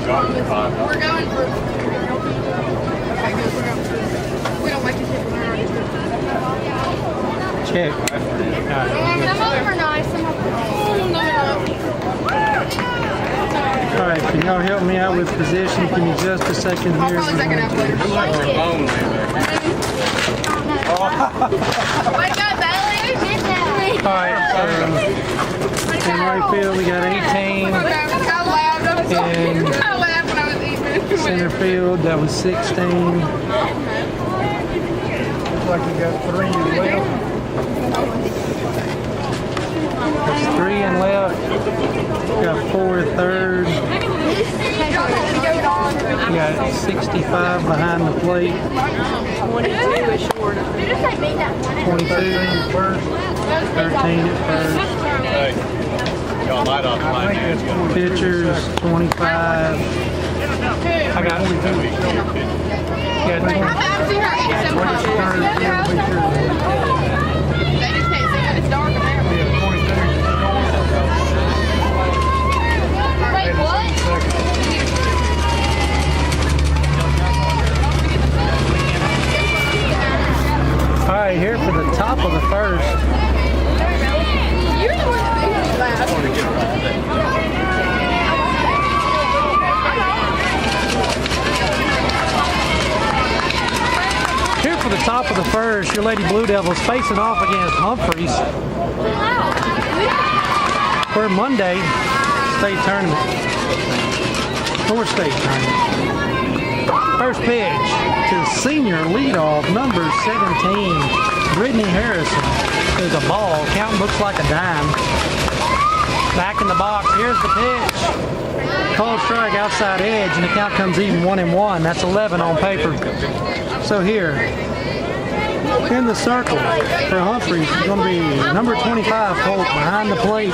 We're going for. Okay, good. We're going for. We don't like to take them. Check. Some of them are nice. Some of them All right, can y'all help me out with position? Give me just a second here. I'll probably take it out later. Wake up, Bailey. All right, in right field we got 18. How loud. I'm sorry. And I laughed when I was eating. center field, that was 16. Looks like you got 3 left. That's 3 and left. Got 4 third. We got 65 behind the plate. 22 is short. 22 first. 13 at first. Hey, y'all light off my hands. Pitchers 25. I got 22. I've seen her eat some pumpkins. They just can't see it. It's dark in there. Wait, what? All right, here for the top of the first. You're the one that makes me laugh. Here for the top of the first, your Lady Blue Devils facing off against Humphreys for Monday state tournament. North State tournament. First pitch to senior leadoff number 17, Brittany Harrison. There's a ball. Count looks like a dime. Back in the box. Here's the pitch. Called strike outside edge, and the count comes even 1-1. That's 11 on paper. So here, in the circle for Humphreys is going to be number 25 Polk behind the plate,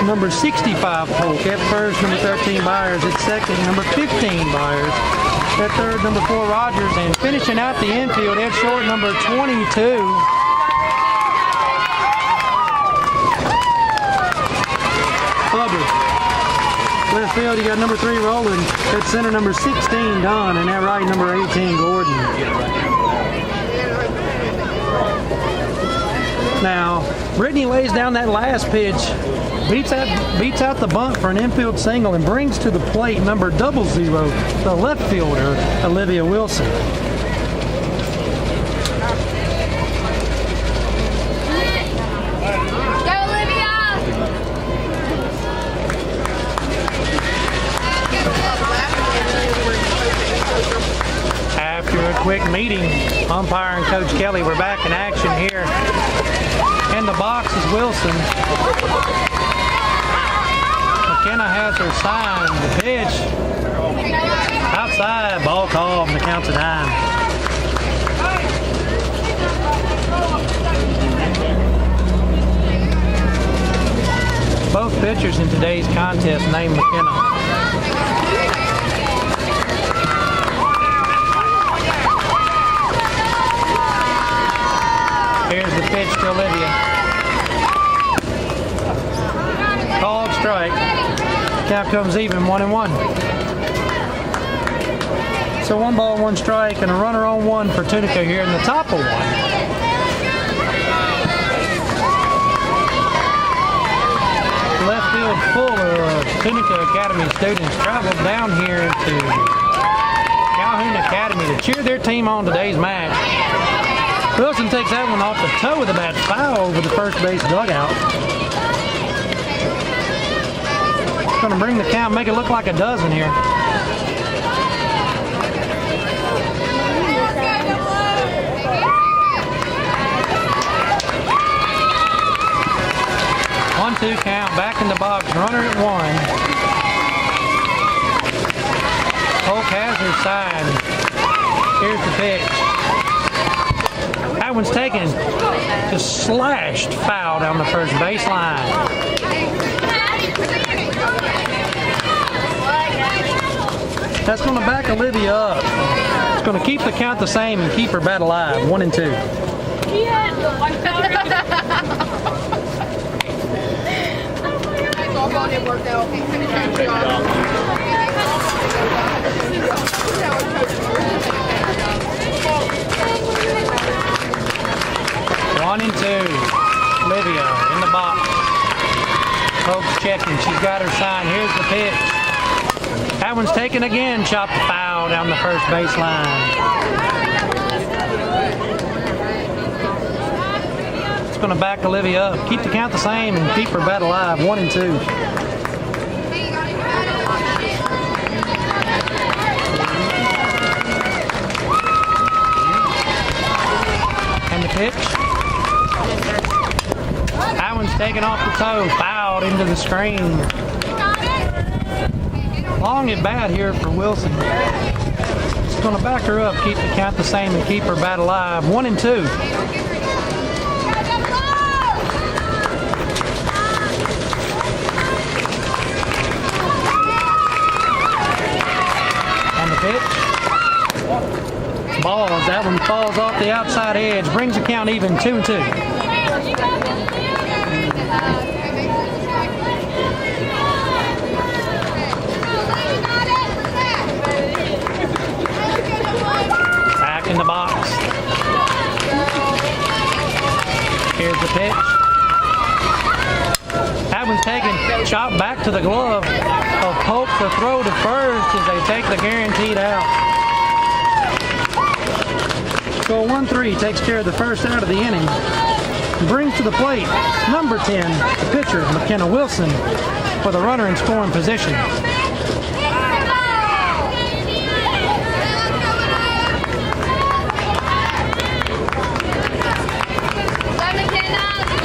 number 65 Polk at first, number 13 Byers at second, number 15 Byers at third, number 4 Rogers, and finishing out the infield at short, number 22. Hubbard. Left field, you got number 3 Rowland. At center, number 16 Dunn, and at right, number 18 Gordon. Now, Brittany lays down that last pitch, beats out the bunt for an infield single, and brings to the plate number 00, the left fielder, Olivia Wilson. Go, Olivia! After a quick meeting, umpire and Coach Kelly, we're back in action here. In the box is Wilson. McKenna has her sign. The pitch outside, ball called, and the count's a dime. Both pitchers in today's contest named McKenna. Here's the pitch to Olivia. Called strike. Count comes even, 1-1. So 1 ball, 1 strike, and a runner on 1 for Tunica here in the top of 1. Left field full of Tunica Academy students traveled down here to Calhoun Academy to cheer their team on today's match. Wilson takes that one off the toe of the bat, foul over the first base dugout. Going to bring the count, make it look like a dozen here. One-two count, back in the box, runner at 1. Polk has her sign. Here's the pitch. That one's taken, just slashed foul down the first baseline. That's going to back Olivia up. It's going to keep the count the same and keep her bat alive, 1-2. It worked out. checking. She's got her sign. Here's the pitch. That one's taken again. Chopped foul down the first baseline. It's going to back Olivia up. Keep the count the same and keep her bat alive. 1-2. And the pitch. That one's taken off the toe. Fouled into the screen. Long at bat here for Wilson. It's going to back her up, keep the count the same, and keep her bat alive. 1-2. And the pitch. Ball as that one falls off the outside edge. Brings the count even. 2-2. In the box. Here's the pitch. That one's taken, chopped back to the glove of Polk to throw to first as they take the guaranteed out. So a 1-3 takes care of the first out of the inning. Brings to the plate number 10, the pitcher, McKenna Wilson, for the runner in scoring position.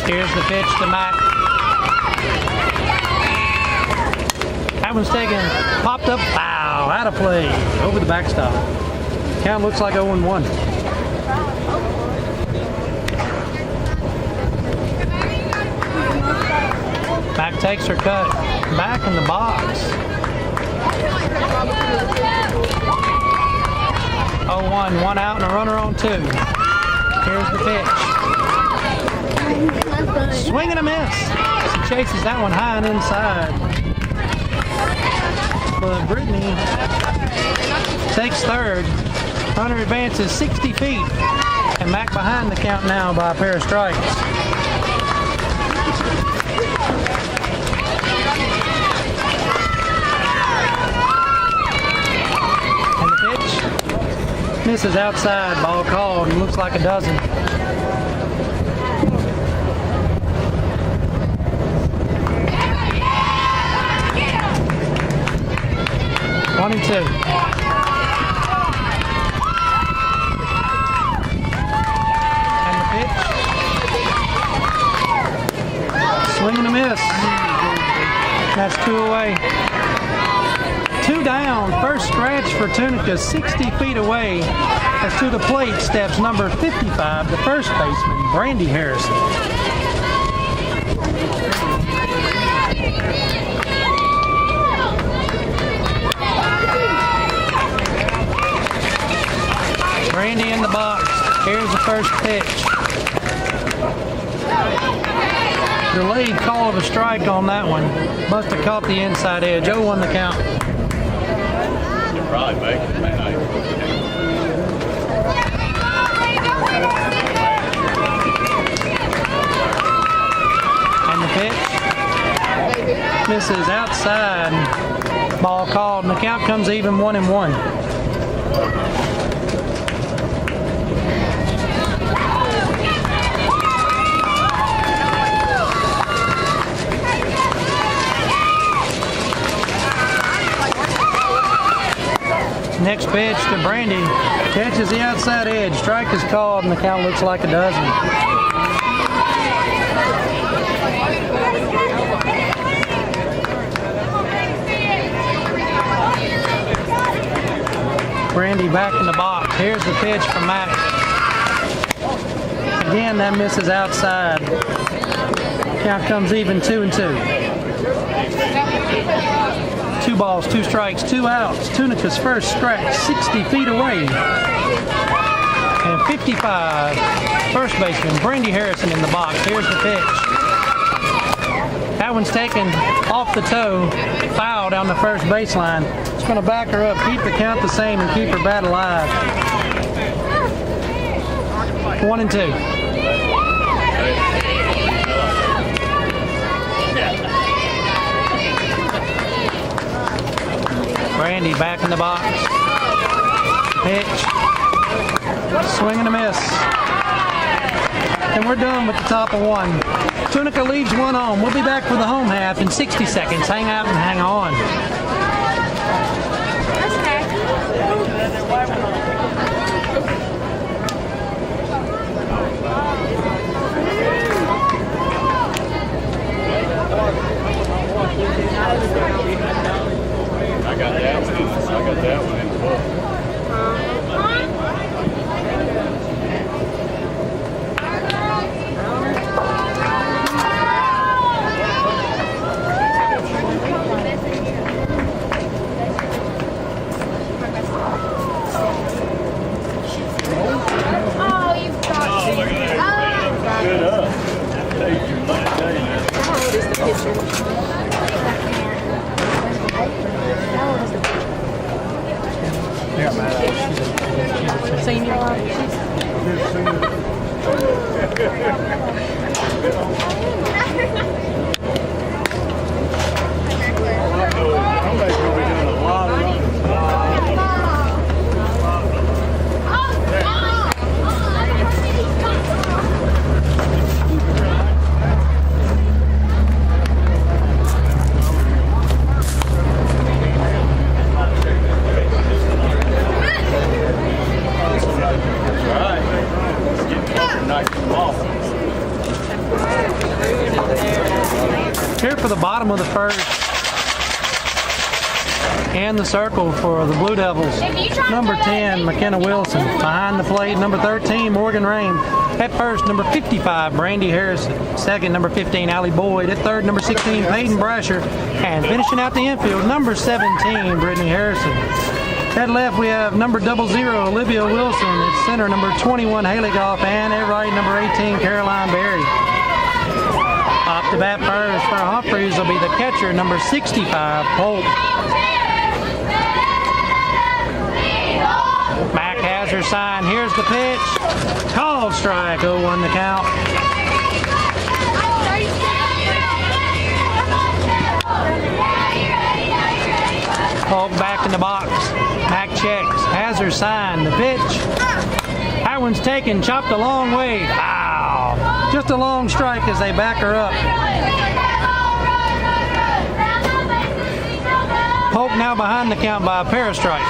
Here's the pitch to Mac. That one's taken, popped up, foul, out of play, over the backstop. Count looks like 0-1. Mac takes her cut, back in the box. 0-1, one out and a runner on two. Here's the pitch. Swing and a miss. She chases that one high and inside. But Brittany takes third. Runner advances 60 feet. And Mac behind the count now by a pair of strikes. And the pitch. Misses outside. Ball called. And looks like a dozen. 1-2. And the pitch. Swing and a miss. That's 2 away. 2 down. First scratch for Tunica, 60 feet away. As to the plate steps number 55, the first baseman, Brandy Harrison. Brandy in the box. Here's the first pitch. Delayed call of a strike on that one. Must have caught the inside edge. 0-1 the count. Probably make it, man. And the pitch. Misses outside. Ball called, and the count comes even 1-1. Next pitch to Brandy. Catches the outside edge. Strike is called, and the count looks like a dozen. Brandy back in the box. Here's the pitch from Mac. Again, that misses outside. Count comes even 2-2. 2 balls, 2 strikes, 2 outs. Tunica's first scratch, 60 feet away. And 55, first baseman Brandy Harrison in the box. Here's the pitch. That one's taken off the toe, foul down the first baseline. It's going to back her up, keep the count the same, and keep her bat alive. 1-2. Brandy back in the box. Pitch. Swing and a miss. And we're done with the top of one. Tunica leaves one on. We'll be back for the home half in 60 seconds. Hang out and hang on. I got that one. I got that one in the book. Good up. Thank you. Senior. Somebody's going to be doing a lot of running. Here for the bottom of the first. And the circle for the Blue Devils. Number 10, McKenna Wilson. Behind the plate, number 13, Morgan Rain. At first, number 55, Brandy Harrison. Second, number 15, Allie Boyd. At third, number 16, Peyton Brasher. And finishing out the infield, number 17, Brittany Harrison. At left, we have number 00, Olivia Wilson. At center, number 21, Haley Goff. And at right, number 18, Caroline Berry. Up to bat first for Humphreys will be the catcher, number 65, Polk. Mac has her sign. Here's the pitch. Called strike. 0-1 the count. Polk back in the box. Mac checks. Has her sign. The pitch. That one's taken. Chopped a long way. Wow. Just a long strike as they back her up. Polk now behind the count by a pair of strikes.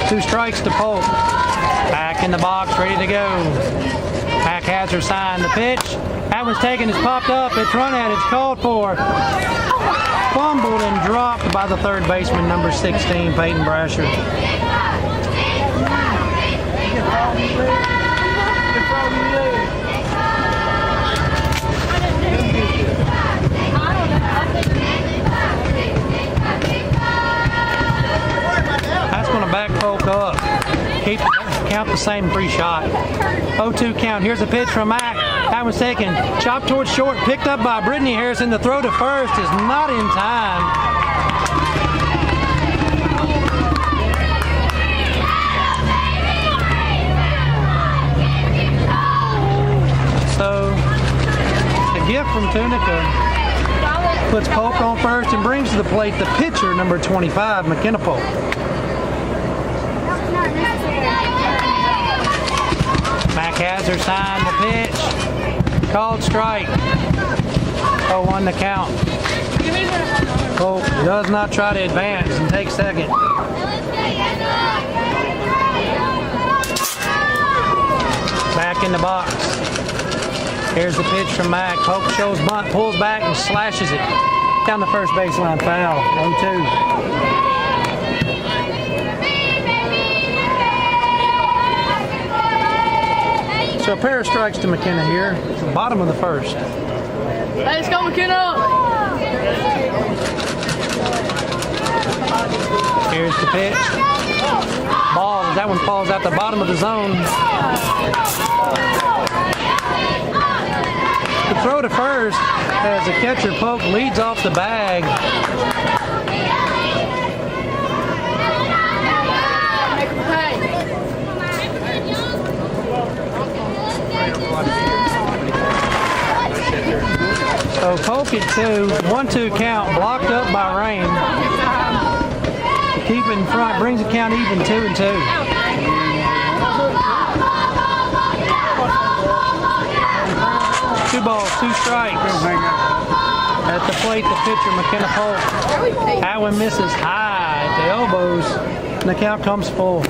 Two strikes to Polk. Back in the box, ready to go. Mac has her sign. The pitch. That one's taken. It's popped up. It's run at. It's called for. Fumbled and dropped by the third baseman, number 16, Peyton Brasher. That's going to back Polk up. Keep the count the same, free shot. 0-2 count. Here's a pitch from Mac. That was taken. Chopped towards short. Picked up by Brittany Harrison. The throw to first is not in time. So, a gift from Tunica puts Polk on first and brings to the plate the pitcher, number 25, McKenna Polk. Mac has her sign. The pitch. Called strike. 0-1 the count. Polk does not try to advance and take second. Back in the box. Here's the pitch from Mac. Polk shows bunt, pulls back and slashes it down the first baseline. Foul. 0-2. So a pair of strikes to McKenna here. Bottom of the first. Let's go, McKenna! Here's the pitch. Ball. That one falls out the bottom of the zone. The throw to first as the catcher Polk leads off the bag. So Polk at 2, 1-2 count, blocked up by rain. Keep it in front, brings the count even 2-2. Two balls, 2 strikes. At the plate, the pitcher, McKenna Polk. That one misses high at the elbows, and the count comes full.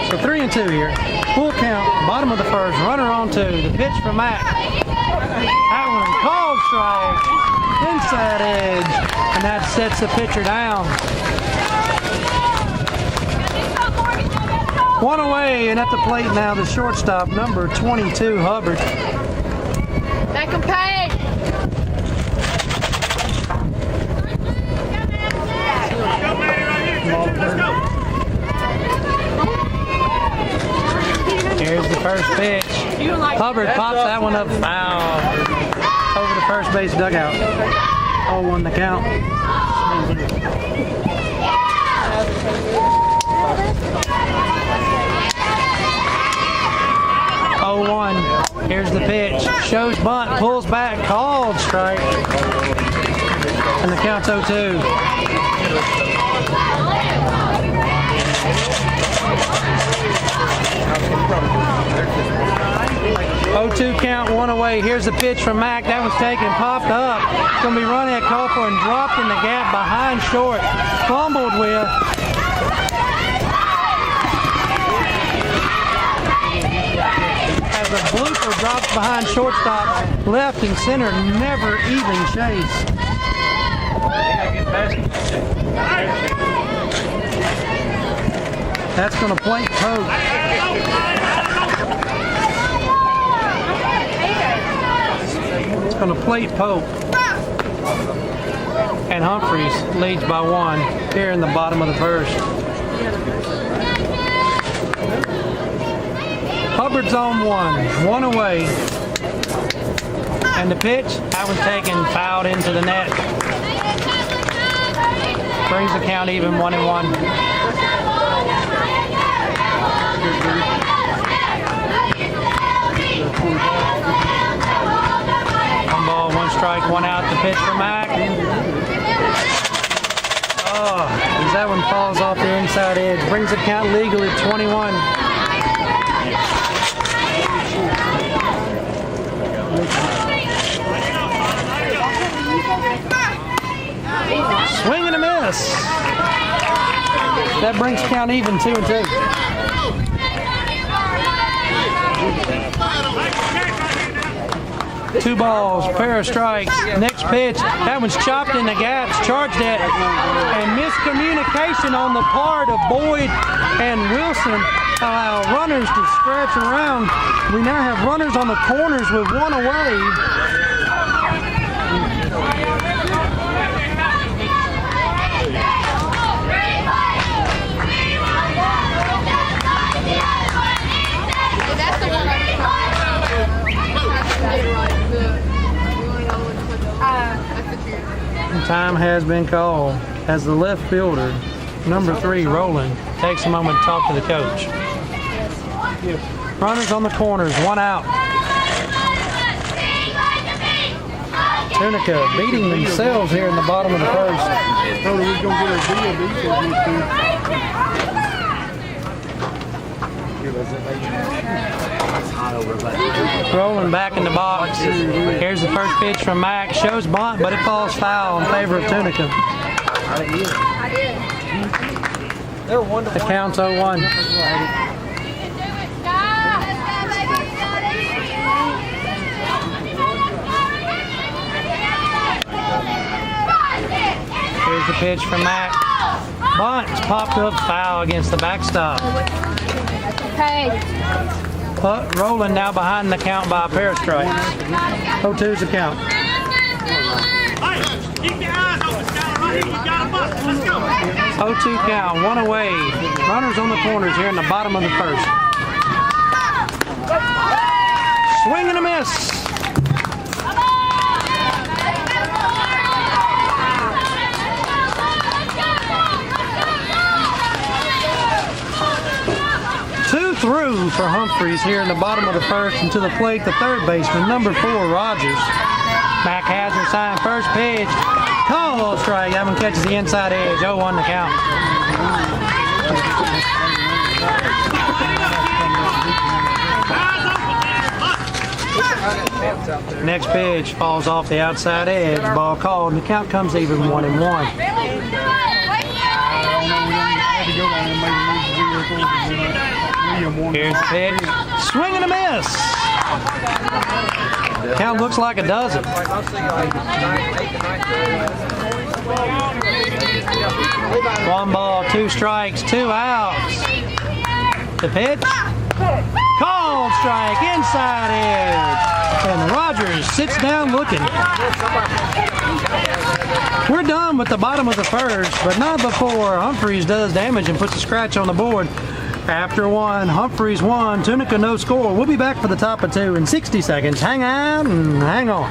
So 3-2 here. Full count, bottom of the first, runner on 2. The pitch from Mack. That one called strike, inside edge, and that sets the pitcher down. One away, and at the plate now, the shortstop, number 22, Hubbard. Make him pay. Here's the first pitch. Hubbard pops that one up foul over the first base dugout. 0-1 the count. 0-1. Here's the pitch. Shows bunt, pulls back, called strike. And the count's 0-2. 0-2 count, 1 away. Here's the pitch from Mack. That one's taken, popped up. It's going to be running at call for and dropped in the gap behind short. Fumbled with. As a blooper drops behind shortstop, left and center never even chase. That's going to plate Polk. It's going to plate Polk. And Humphreys leads by 1 here in the bottom of the first. Hubbard's on 1 away. And the pitch, that one's taken, fouled into the net. Brings the count even 1-1. One ball, 1 strike, 1 out. The pitch for Mack. Oh, as that one falls off the inside edge. Brings the count legally 21. Swing and a miss. That brings count even 2-2. Two balls, pair of strikes. Next pitch, that one's chopped in the gaps, charged at, and miscommunication on the part of Boyd and Wilson allow runners to scratch around. We now have runners on the corners with 1 away. Time has been called as the left fielder, number 3, Roland, takes a moment to talk to the coach. Runners on the corners, 1 out. Tunica beating themselves here in the bottom of the first. Rolling back in the box. Here's the first pitch from Mack. Shows bunt, but it falls foul in favor of Tunica. The count's 0-1. Here's the pitch from Mack. Bunt's popped up foul against the backstop. Hey. Rolling now behind the count by a pair of strikes. 0-2's the count. Keep your eyes open, Skyler. Right here, you got a bus. Let's go. 0-2 count, one away. Runners on the corners here in the bottom of the first. Swing and a miss. Two through for Humphreys here in the bottom of the first, and to the plate the third baseman, number 4, Rogers. Mac Hazard sign, first pitch. Call strike. That one catches the inside edge. 0-1 the count. Next pitch falls off the outside edge. Ball called, and the count comes even 1-1. Here's the pitch. Swing and a miss. Count looks like a dozen. 1 ball, 2 strikes, 2 outs. The pitch. Called strike, inside edge. And Rogers sits down looking. We're done with the bottom of the first, but not before Humphreys does damage and puts a scratch on the board. After 1, Humphreys 1, Tunica no score. We'll be back for the top of 2 in 60 seconds. Hang out and hang on.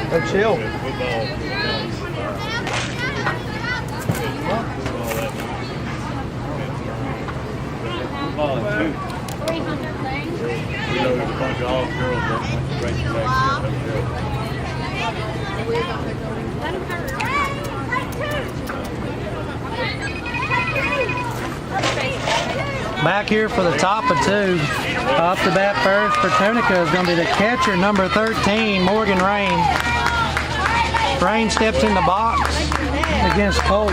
Oh, chill. Back here for the top of 2. Off the bat first for Tunica is going to be the catcher, number 13, Morgan Rain. Rain steps in the box against Polk.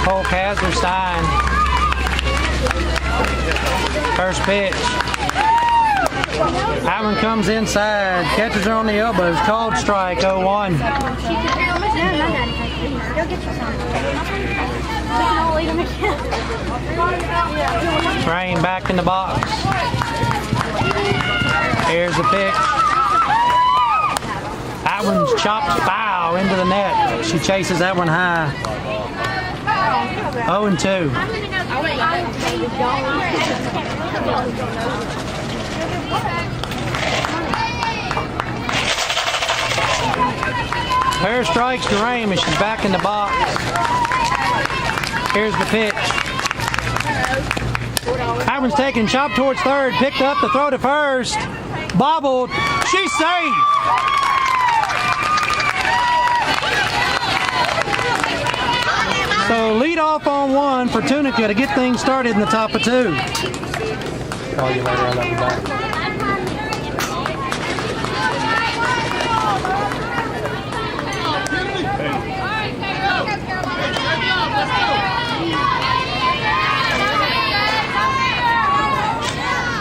Polk has her sign. First pitch. That one comes inside. Catchers are on the elbows. Called strike, 0-1. Rain back in the box. Here's the pitch. That one's chopped foul into the net. She chases that one high. 0-2. Pair of strikes to Rain, and she's back in the box. Here's the pitch. That one's taken, chopped towards third, picked up the throw to first, bobbled, she's safe. So lead off on 1 for Tunica to get things started in the top of 2. Call you later, I love you back.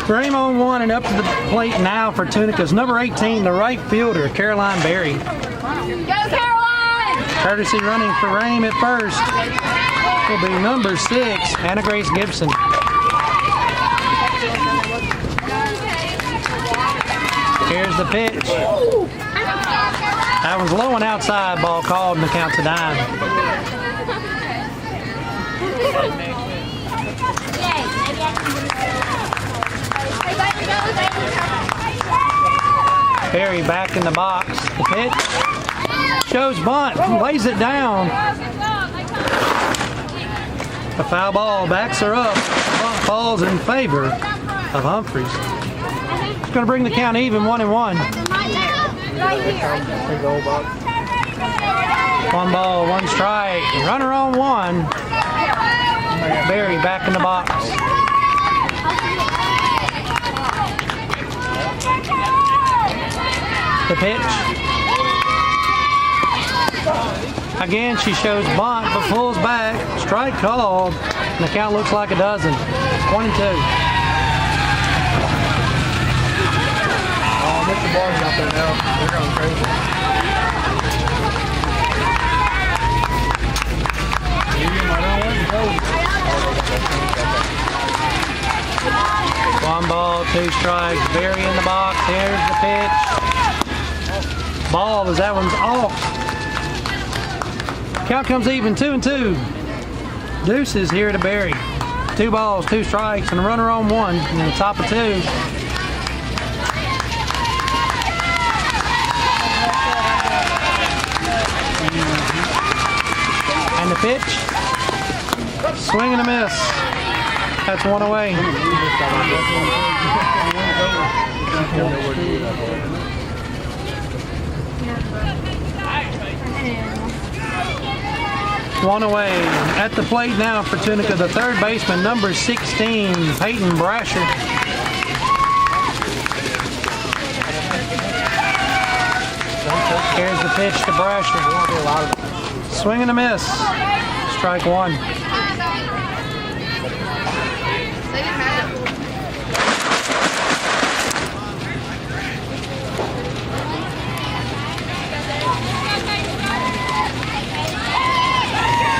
Frame on 1 and up to the plate now for Tunica's number 18, the right fielder, Caroline Berry. Go, Caroline! Courtesy running for Rain at first will be number 6, Anna Grace Gibson. Here's the pitch. That one's low and outside, ball called, and the count's a dime. Perry back in the box. The pitch shows bunt, lays it down. A foul ball backs her up. Bunt falls in favor of Humphreys. It's going to bring the count even, 1-1. One ball, one strike. Runner on one. Barry back in the box. The pitch. Again, she shows bunt, but pulls back. Strike called. And the count looks like a dozen. 1-2. Oh, Mr. Barnes out there now. They're going crazy. One ball, two strikes. Barry in the box. Here's the pitch. Ball as that one's off. Count comes even, 2-2. Deuces here to Barry. 2 balls, 2 strikes, and a runner on one in the top of 2. And the pitch. Swing and a miss. That's one away. One away. At the plate now for Tunica, the third baseman, number 16, Peyton Brasher. Here's the pitch to Brasher. Swing and a miss. Strike one.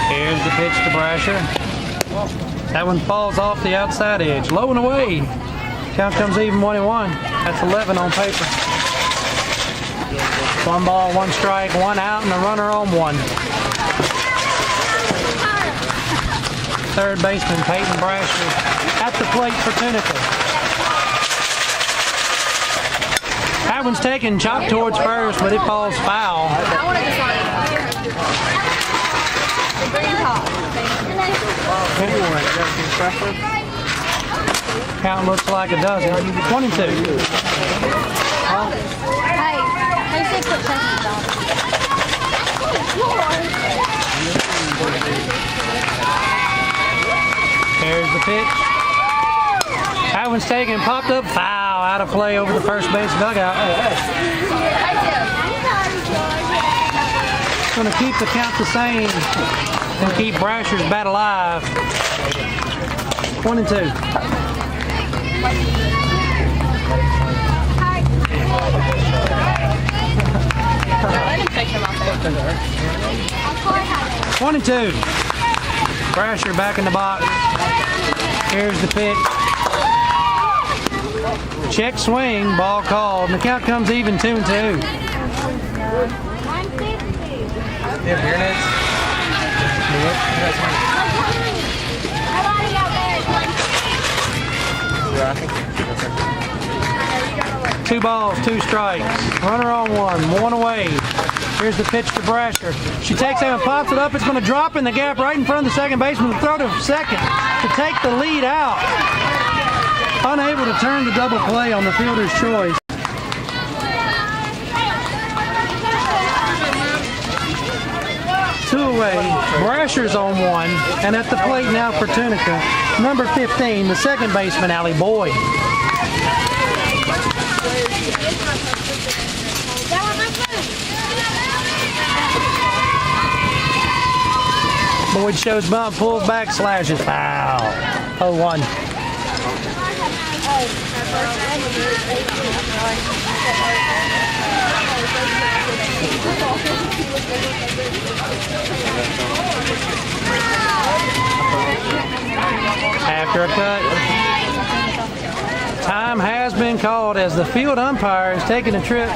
Here's the pitch to Brasher. That one falls off the outside edge. Low and away. Count comes even, 1-1. That's 11 on paper. One ball, one strike, one out, and a runner on one. Third baseman Peyton Brasher at the plate for Tunica. That one's taken, chopped towards first, but it falls foul. I wanted to sign the green top. Count looks like a dozen. 22. Hey, they say put checkers on. There's the pitch. That one's taken, popped up, foul, out of play over the first base dugout. Going to keep the count the same and keep Brasher's bat alive. 1-2. Let him take him out there. 1-2. Brasher back in the box. Here's the pitch. Check swing, ball called. And the count comes even, 2-2. Yeah, beer nets. Yeah, I think that's 2 balls, 2 strikes. Runner on one away. Here's the pitch to Brasher. She takes that and pops it up. It's going to drop in the gap right in front of the second baseman. Throw to second to take the lead out. Unable to turn the double play on the fielder's choice. Two away. Brasher's on one. And at the plate now for Tunica, number 15, the second baseman, Allie Boyd. Boyd shows bump, pulls back, slashes, foul. 0-1. After a cut, time has been called as the field umpire is taking a trip.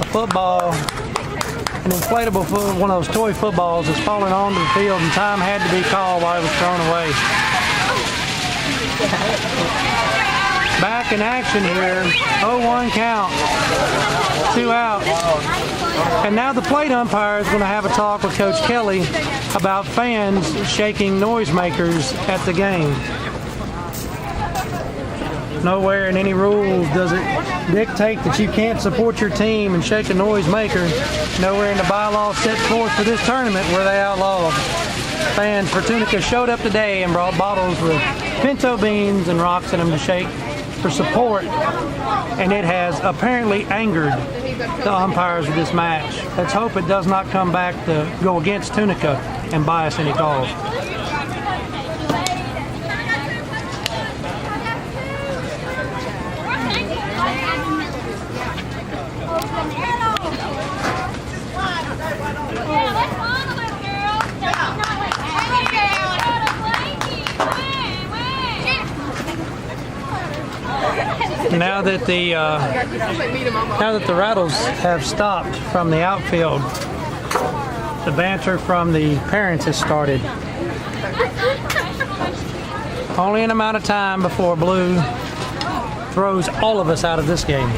A football, an inflatable foot, one of those toy footballs is falling onto the field, and time had to be called while it was thrown away. Back in action here. 0-1 count. 2 out. And now the plate umpire is going to have a talk with Coach Kelly about fans shaking noisemakers at the game. Nowhere in any rules does it dictate that you can't support your team and shake a noisemaker. Nowhere in the bylaws set forth for this tournament where they outlawed. Fans for Tunica showed up today and brought bottles with pinto beans and rocks in them to shake for support, and it has apparently angered the umpires of this match. Let's hope it does not come back to go against Tunica and buy us any calls. Now that the rattles have stopped from the outfield, the banter from the parents has started. Only an amount of time before Blue throws all of us out of this game.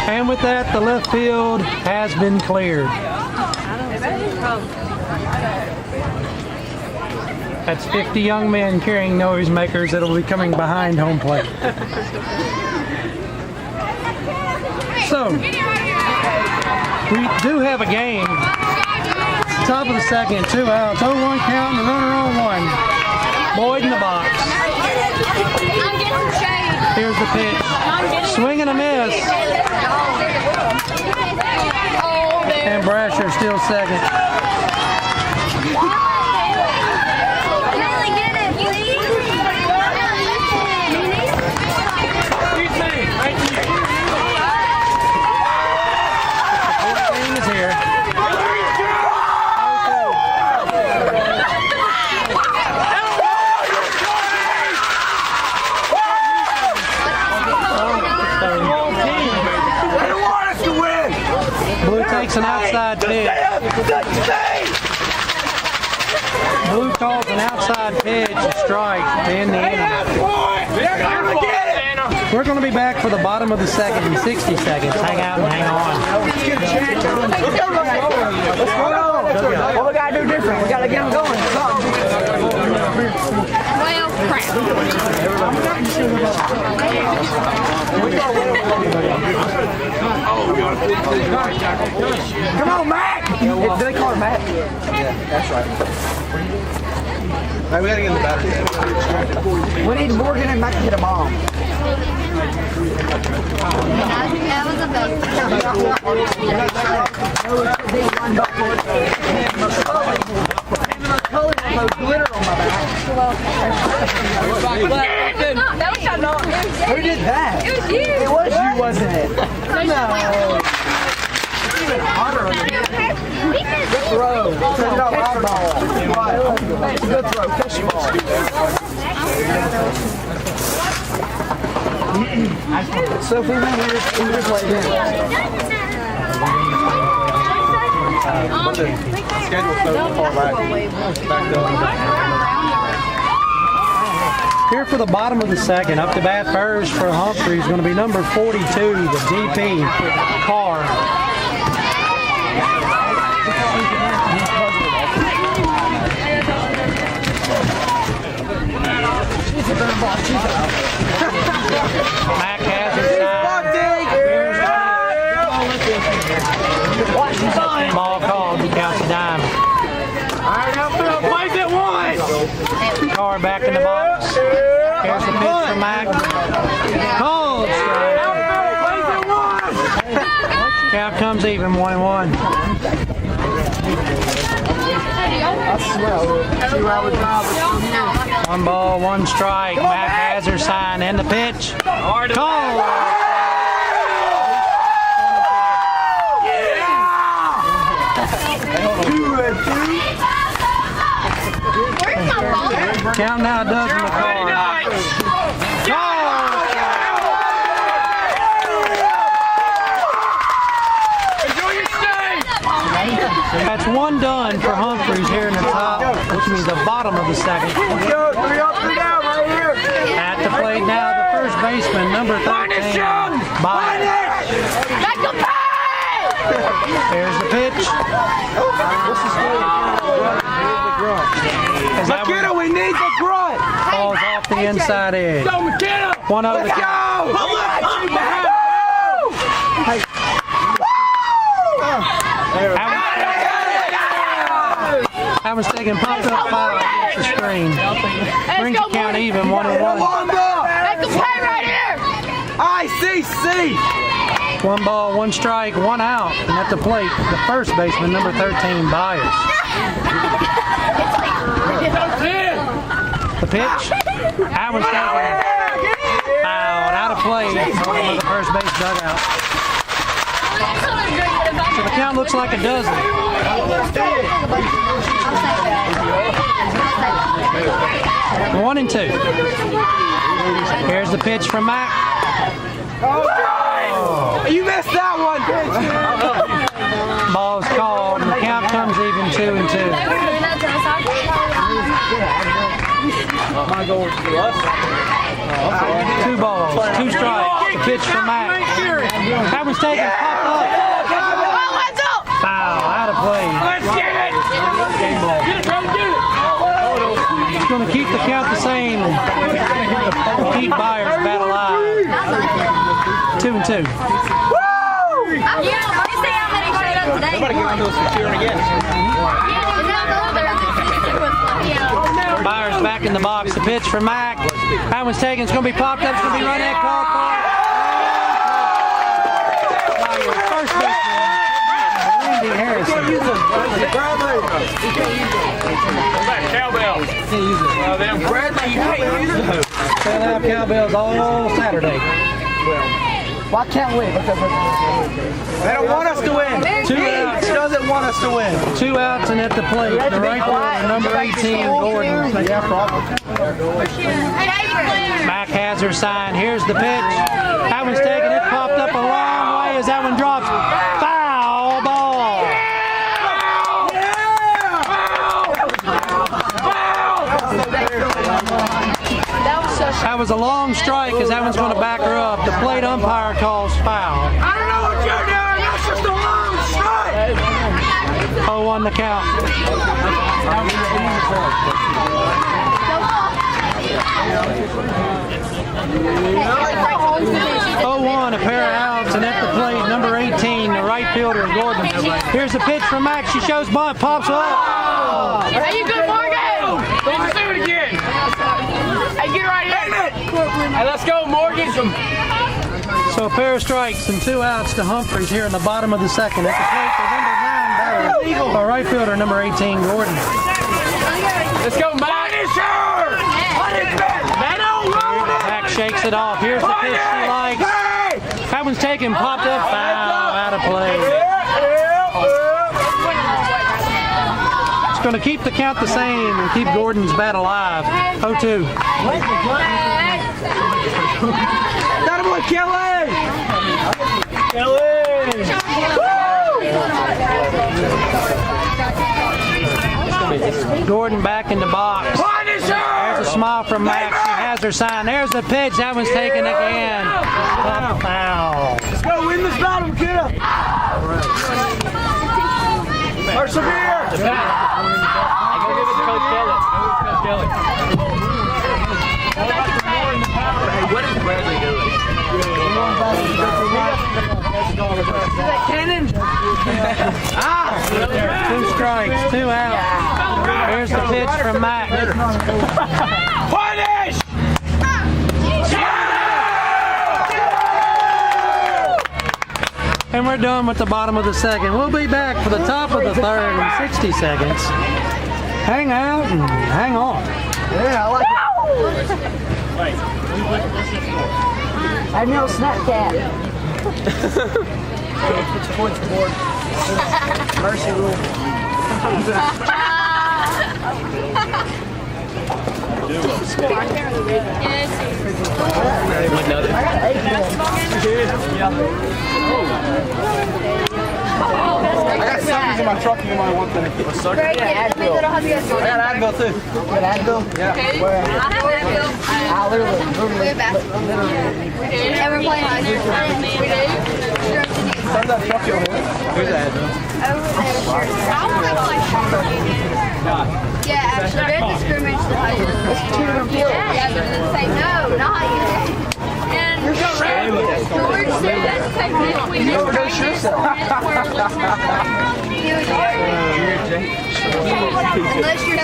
And with that, the left field has been cleared. That's 50 young men carrying noisemakers that will be coming behind home plate. So, we do have a game. Top of the second, 2 outs, 0-1 count, and the runner on 1. Boyd in the box. Here's the pitch. Swing and a miss. And Brasher still second. An outside pitch. Blue calls an outside pitch, a strike to end the inning. We're going to be back for the bottom of the second in 60 seconds. Hang out and hang on. What we got to do different? We got to get them going. Well, crap. Come on, Mac! Do they call it Mac? Yeah, that's right. Right, we gotta get in the battery. We need Morgan and Mac to hit a bomb. That was a big. Glitter on my back. Who did that? It was you. It was you, wasn't it? No. It's even hotter on here. Good throw. Send it out loud ball. It's a good throw. Fish ball. So if we win here, we just play again. Schedule's so far back. Here for the bottom of the second, up to bat first for Humphreys is going to be number 42, the DP, Carr. Mac has his side. Ball called, he counts a dime. Plays at one. Carr back in the box. Here's the pitch for Mac. Called strike. Count comes even, 1-1. One ball, one strike. Mac has her sign and the pitch. Called. Count now, dozen the car. Enjoy your stay. That's one done for Humphreys here in the top, which means the bottom of the second. Go, 3 up, 3 down, right here. At the plate now, the first baseman, number 13, Byers. There's the pitch. McKenna, we need the grunt. Falls off the inside edge. Go, McKenna. 1-0 the count. I was taking popped up foul against the screen. Brings the count even, 1-1. Make the play right here. ICC. 1 ball, 1 strike, 1 out. And at the plate, the first baseman, number 13, Byers. The pitch. That one's taken. Fouled out of play over the first base dugout. So the count looks like a dozen. 1-2. Here's the pitch from Mac. Oh, you missed that one. Ball's called, and the count comes even 2-2. 2 balls, 2 strikes. The pitch from Mac. That one's taken, popped up. Foul, out of play. It's going to keep the count the same. Keep Byers bat alive. 2-2. Byers back in the box. The pitch for Mac. That one's taken. It's going to be popped up. It's going to be run at call for. First baseman, Randy Harrison. They'll have cowbells all Saturday. Why can't we? They don't want us to win. 2 outs. He doesn't want us to win. 2 outs and at the plate, the right fielder, number 18, Gordon. Yeah, problem. Mac has her sign. Here's the pitch. That one's taken. It popped up a long way as that one drops. Foul ball. That was a long strike as that one's going to back her up. The plate umpire calls foul. I don't know what you're doing. That's just a long strike. 0-1 the count. 0-1, a pair of outs, and at the plate, number 18, the right fielder, Gordon. Here's the pitch from Max. She shows bunt, pops up. Are you good, Morgan? Let's do it again. Hey, get right here. Hey, let's go, Morgan. So a pair of strikes and 2 outs to Humphreys here in the bottom of the second. At the plate, the number 9 batter, right fielder, number 18, Gordon. Let's go, Mac. Mac shakes it off. Here's the pitch she likes. That one's taken, popped up, foul, out of play. It's going to keep the count the same and keep Gordon's bat alive. 0-2. That one, Kelly! Gordon back in the box. There's a smile from Max. She has her sign. There's the pitch. That one's taken again. Foul. Let's go win this battle, kiddo. Persevere. What is Bradley doing? Cannon. 2 strikes, 2 outs. Here's the pitch from Max. Punish! And we're done with the bottom of the second. We'll be back for the top of the third in 60 seconds. Hang out and hang on. Yeah, I like it. I know Snapchat. Points board. Mercy rule. got suckers in my truck. You might want them. Break it. Let me little hug you. I got Advil too. Yeah. Where? We're basketball. And we're playing high school. Send that truck over here. Where's that Advil? Over there. I don't like yeah, actually, they're the scrimmage to high school. Yeah, they're the same. No, not you. And George said that's technically the greatest unless you're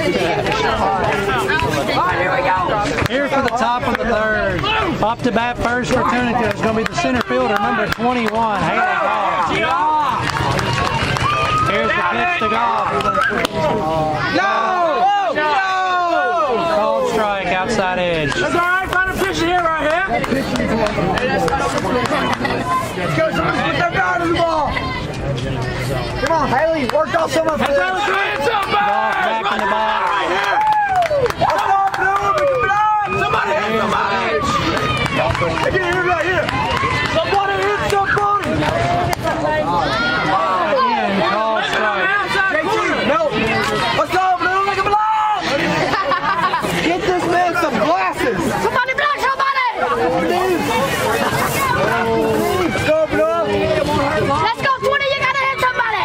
Here for the top of the third. Up to bat first for Tunica is going to be the center fielder, number 21, Haley Goff. Here's the pitch to Goff. Called strike, outside edge. That's all right. Find a pitcher here, right here. Let's go, someone put their guard on the ball. Come on, Haley, work off some of this. Goff back in the box. Somebody hit somebody. I can hear right here. Somebody hit somebody. Again, called strike. No. Let's go, Blue. Make him alone. Get this man some glasses. Somebody block somebody! Let's go, Blue. Let's go, 20, you gotta hit somebody!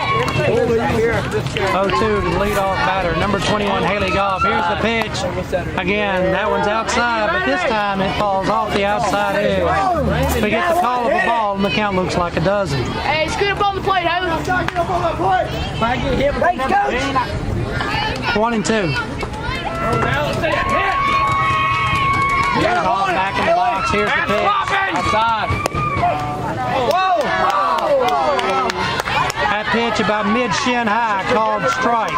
0-2 to the leadoff batter, number 21, Haley Goff. Here's the pitch. Again, that one's outside, but this time it falls off the outside edge. We get the call of the ball, and the count looks like a dozen. Hey, scoot up on the plate, Haley. Let's go. 1-2. Goff back in the box. Here's the pitch. Outside. That pitch about mid-shin high, called strike.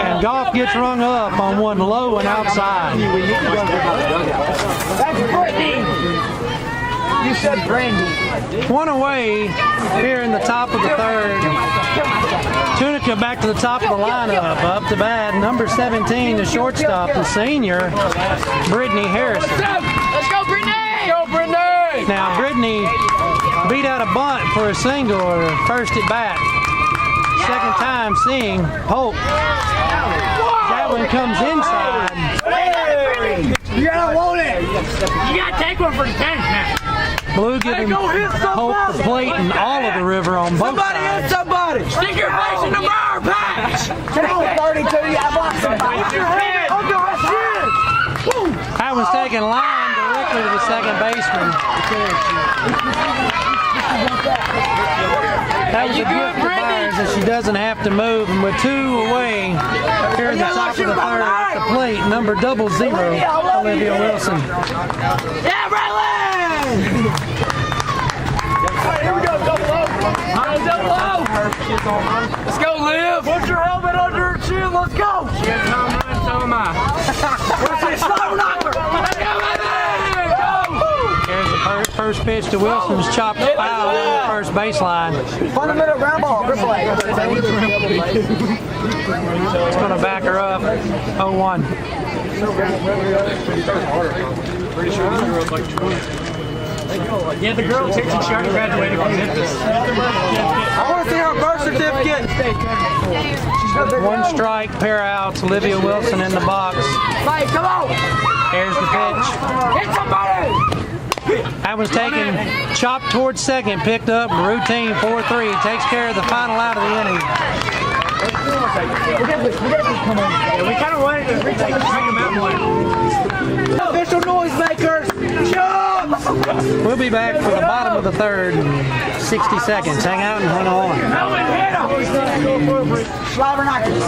And Goff gets rung up on one low and outside. That's Brittany. You said Brandy. One away here in the top of the third. Tunica back to the top of the lineup. Up to bat, number 17, the shortstop, the senior, Brittany Harrison. Let's go, Brittany! Go, Brittany! Now, Brittany beat out a bunt for a single or first at bat. Second time seeing Hope. That one comes inside. You gotta want it. You gotta take one for the tank now. Blue giving Hope the plate and all of the river on both sides. Somebody. Stick your face in the bar patch! Come on, 32. I blocked somebody. Put your head under her chin. That one's taken line directly to the second baseman. That was a gift to Byers that she doesn't have to move, and with two away here at the top of the third at the plate, number 00, Olivia Wilson. Yeah, Riley! Here we go, double low. Double low! Let's go, Liv! Put your helmet under her chin. Let's go. She has no mind, so am I. Where's this slow knocker? Let's go, baby! Go! Here's the first pitch to Wilson's chopped foul on the first baseline. Fundamental ground ball. It's It's going to back her up. 0-1. Pretty sure this girl's like 20. Yeah, the girl takes she already graduated from Memphis. I want to see her birth certificate. One strike, pair outs, Olivia Wilson in the box. Mike, come on. Here's the pitch. Hit somebody. That was taken, chopped towards second, picked up, routine 4-3, takes care of the final out of the inning. We kind of wanted to retake the second mountain one. Official noisemakers. Jump. We'll be back for the bottom of the third in 60 seconds. Hang out and hang on. Slobber knockers.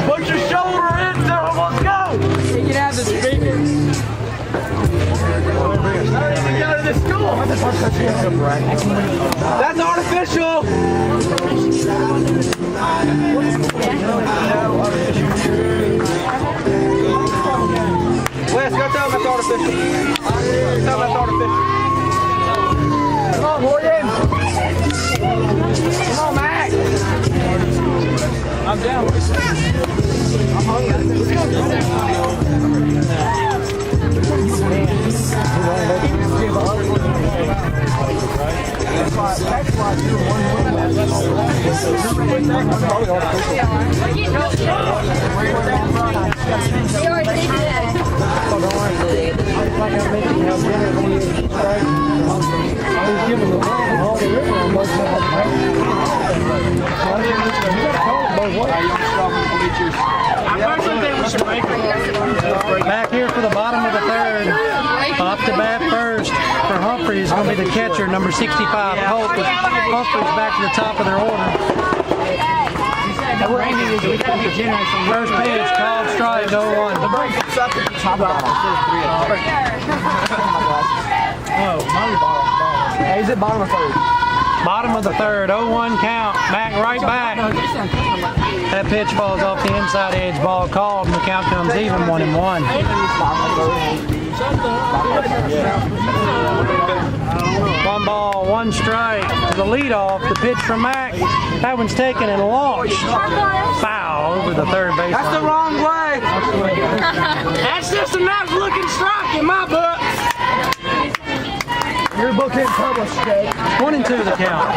Put your shoulder in there. Let's go. You can have the speaker. Go to the school. That's artificial. Wes, go tell him that's artificial. Tell him that's artificial. Come on, Morgan. Come on, Mac. I'm down. I'm hungry. Back here for the bottom of the third. Off to bat first for Humphreys is going to be the catcher, number 65, Hope. Humphreys back to the top of their order. First pitch, called strike, 0-1. He's at bottom of third. Bottom of the third, 0-1 count. Back, right back. That pitch falls off the inside edge. Ball called, and the count comes even, 1-1. One ball, one strike. The leadoff, the pitch from Mack. That one's taken and launched. Foul over the third base. That's the wrong way. That's just a nice looking strike in my book. Your book ain't published, Jake. 1-2 the count.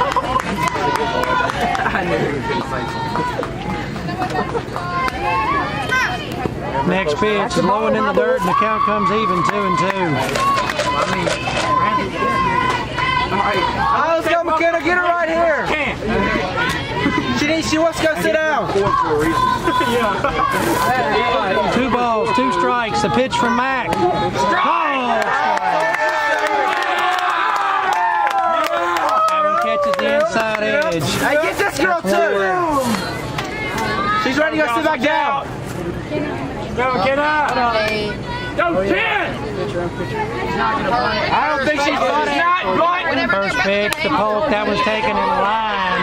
Next pitch, low and in the dirt, and the count comes even, 2-2. Oh, let's go, McKenna. Get her right here. She wants to go sit down. 2 balls, 2 strikes. The pitch from Mack. Catches the inside edge. Hey, get this girl too. She's ready to go sit back down. Go, get up. Go, Ken. I don't think she's funny. First pitch, the poke. That one's taken in line.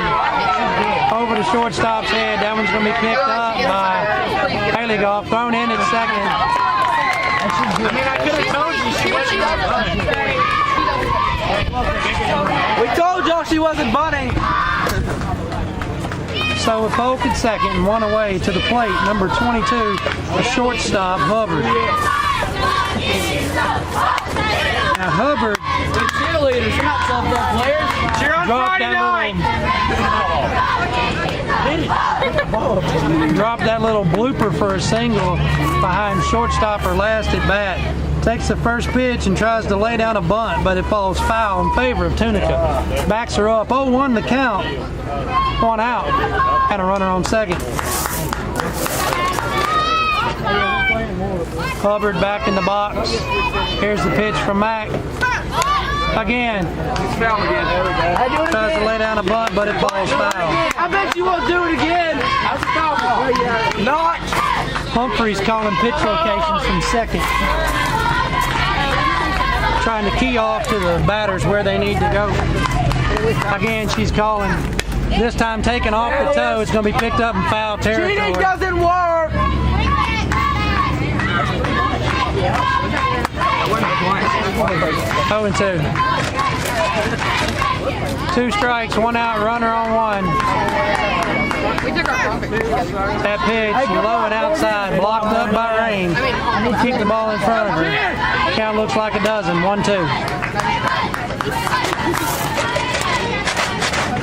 Over the shortstop's head. That one's going to be picked up by Haley Goff. Thrown in at second. I mean, I could have told you she wasn't funny. We told y'all she wasn't bunny. So with Polk at second and one away to the plate, number 22, the shortstop, Hubbard. Now Hubbard Cheerleaders, you're not softball players. Cheer on Friday night. Dropped that little blooper for a single behind shortstop or last at bat. Takes the first pitch and tries to lay down a bunt, but it falls foul in favor of Tunica. Backs her up, 0-1 the count. 1 out, and a runner on second. Hubbard back in the box. Here's the pitch from Mack. Again. Tries to lay down a bunt, but it falls foul. I bet you won't do it again. That's a foul ball. Not. Humphreys calling pitch locations from second. Trying to key off to the batters where they need to go. Again, she's calling. This time taken off the toe. It's going to be picked up in foul territory. Cheating doesn't work. 0-2. 2 strikes, 1 out, runner on 1. That pitch, low and outside, blocked up by Rain. Kick the ball in front of her. Count looks like a dozen, 1-2.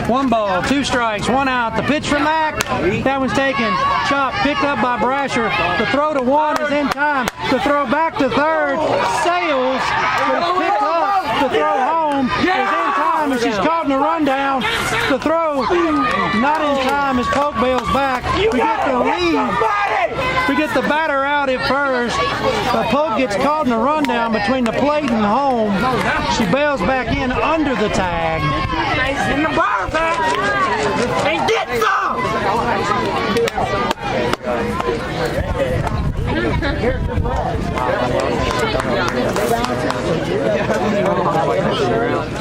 1 ball, 2 strikes, 1 out. The pitch from Mack. That one's taken. Chop picked up by Brasher. The throw to 1 is in time. The throw back to third. Sails. Picked up. The throw home is in time, and she's caught in a rundown. The throw not in time as Polk bails back. We get the lead. We get the batter out at first. But Polk gets caught in a rundown between the plate and home. She bails back in under the tag. In the bar back. And get some.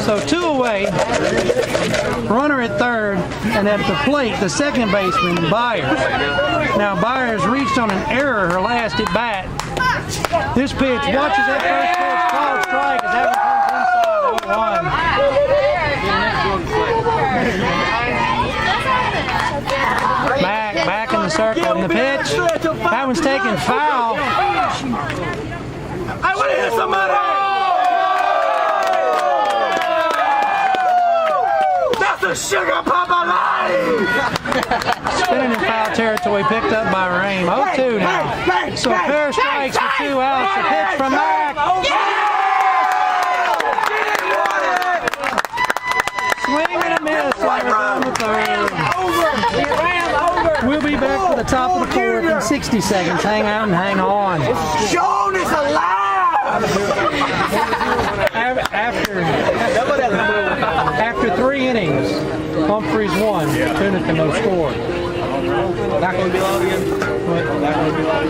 So 2 away, runner at third, and at the plate, the second baseman, Byers. Now Byers reached on an error her last at bat. This pitch, watches that first pitch, called strike as that one comes inside 0-1. Back in the circle, and the pitch, that one's taken foul. I want to hit somebody. the sugar papa lady! Spinning in foul territory, picked up by Rain. 0-2 now. So a pair of strikes for 2 outs. A pitch from Mac. Swing and a miss. Down the third. We'll be back for the top of the fourth in 60 seconds. Hang out and hang on. Sean is alive! After 3 innings, Humphreys won. Tunica no score. Not going to be loud again?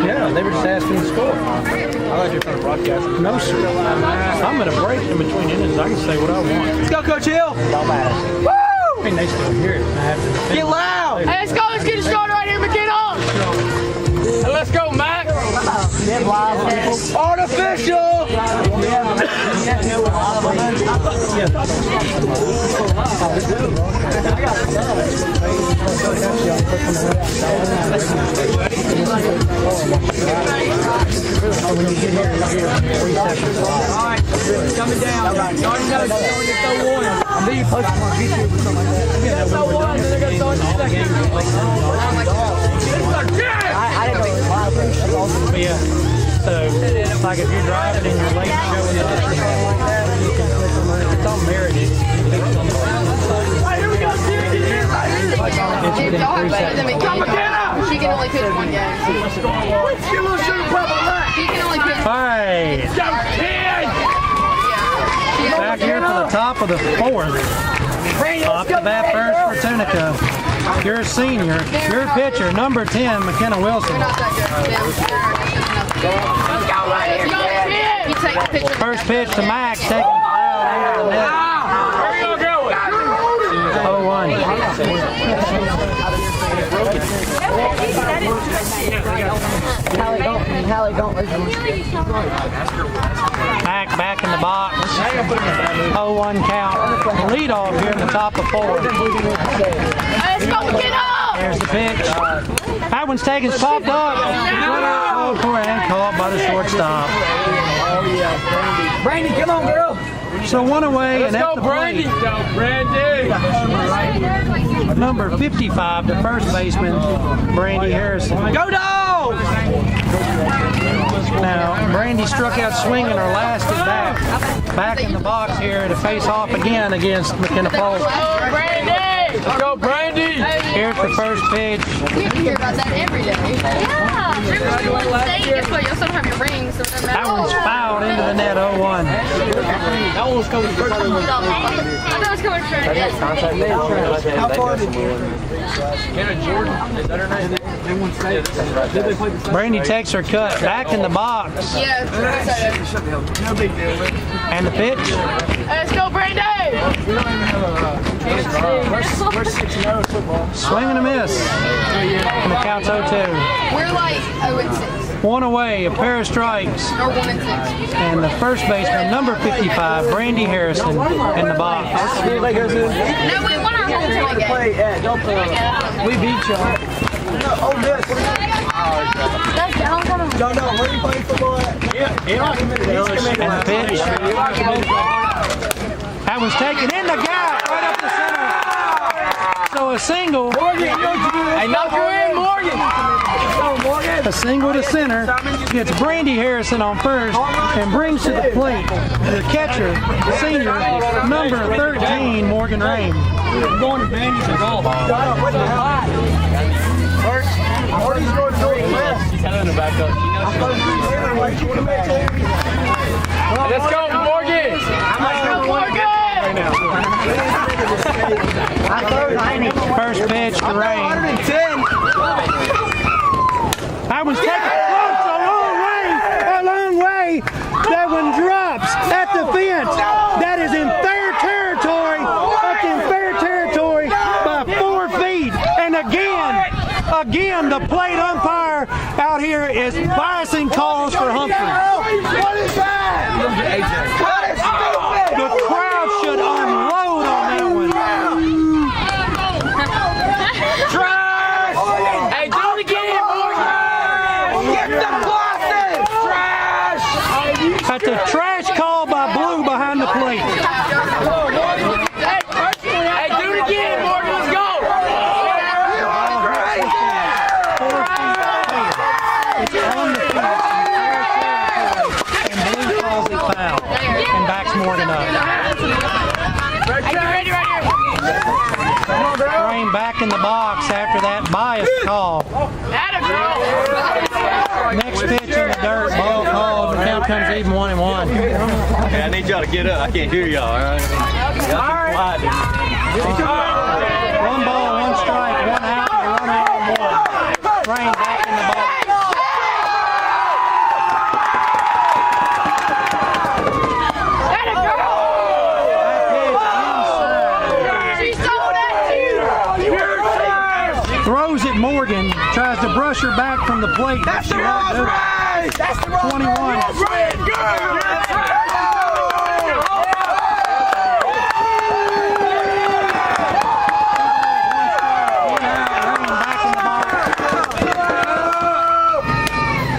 Yeah, they were just asking the score. I thought you were trying to broadcast. No, sir. I'm at a break in between innings. I can say what I want. Let's go, Coach Hill! Don't matter. I mean, they still hear it. I have to defend Get loud! Hey, let's go. Let's get it started right here, McKenna. Hey, let's go, Mac. Artificial! When you get here, you'll hear 3 seconds. Coming down. You already know when you throw one. I think you posted on YouTube or something like that. Yeah, throw one, and they're going to throw it in the second. I didn't know it was live. But yeah, so like if you're driving and you're late showing up or something like that, you can click on it. It's all merited. Here we go, seriously. It's within 3 seconds. She can only pitch one game. Let's get a little sugar papa lady! She can only pitch one. Hey, back here to the top of the fourth. Off the bat first for Tunica. Your senior, your pitcher, number 10, McKenna Wilson. Not that good. You take the picture. First pitch to Max, taking foul into the net. Where you going? 0-1. Back in the box. 0-1 count. Lead off here in the top of 4. Let's go get up! There's the pitch. That one's taken, popped up. Oh, poor and caught by the shortstop. Brandy, come on, girl! So 1 away and at Go, the Brandy. plate. Go, Brandy. Number 55, the first baseman, Brandy Harrison. Go, Dogs! Now, Brandy struck out swinging her last at bat. Back in the box here to face off again against McKenna Polk. Go, Brandy. Go, Brandy. Here's the first pitch. We hear about that every day. Yeah. Guess what? You also don't have your rings, so it doesn't That matter. one's fouled into the net, 0-1. That one was coming first. I thought it was coming straight. How far did you? Jordan, is that her name? Did they play the Brandy takes her cut back in the box. Yeah. No big deal. And the pitch. Let's go, Brandy. We're 6-0 football. Swing and a miss. And the count's 0-2. We're like 0-6. 1 away, a pair of strikes. Or 1-6. And the first baseman, number 55, Brandy Harrison, in the box. No, we won our homecoming game. We beat y'all. Oh, this. That's the homecoming. No, where you playing football at? Yeah. And the pitch. That was taken in the gap, right up the center. So a single. Hey, knock her in, Morgan. A single to center gets Brandy Harrison on first and brings to the plate the catcher, senior, number 13, Morgan Rain. Going to Brandy's and golf. What the hell? Marty's going to Northwest. She's having a backup. Let's go, Morgan. Let's go, Morgan. First pitch to Rain. 110. That one's taken. Oh, a long way. That one drops at the fence. That is in fair territory. Up in fair territory by 4 feet. And again, the plate umpire out here is biasing calls for Humphreys. What is that? That is stupid. The crowd should unload on that one. Trash. Hey, do it again, Morgan. Get the bosses. Trash. That's a trash call by Blue behind the plate. Hey, do it again. Rain back in the box after that biased call. Next pitch in the dirt, ball called. The count comes even 1-1. Hey, I need y'all to get up. I can't hear y'all. All right. One ball, one strike, one out, and run out on one. Rain back in the box. Throws it Morgan, tries to brush her back from the plate. That's the wrong right. That's the wrong 21.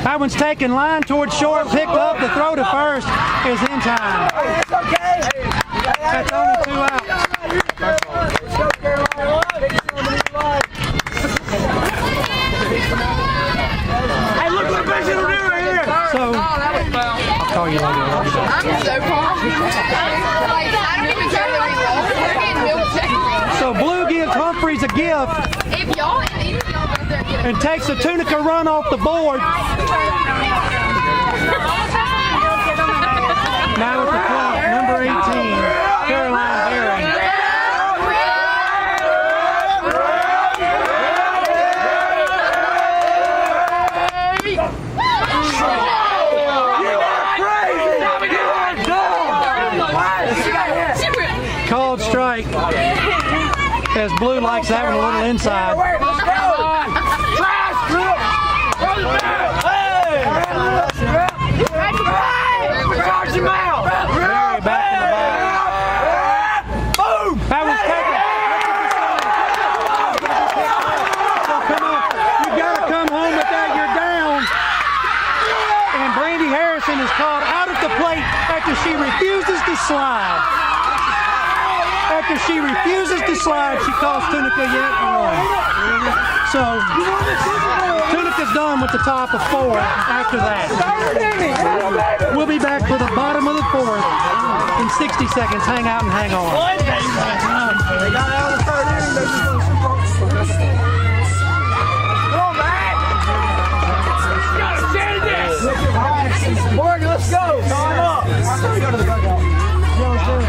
That one's taken line towards short, picked up. The throw to first is in time. That's only 2 outs. Hey, look what Benji will do right here. So, I'll call you later. I'm so pumped. Like, I don't even care that we lost. They're getting milkshakes. So Blue gives Humphreys a gift If y'all go there and get and takes a Tunica run off the board. Now at the clock, number 18, Caroline Berry. Called strike as Blue likes that one a little inside. Berry back in the box. That one's taken. So come on, you gotta come home with that. You're down. And Brandy Harrison is called out at the plate after she refuses to slide. After she refuses to slide, she calls Tunica yet one. So Tunica's done with the top of 4 after that. We'll be back for the bottom of the 4th in 60 seconds. Hang out and hang on. They got out of the third inning. They just come on, man. Morgan, let's go. Time up. Let's go to the dugout. Let's go.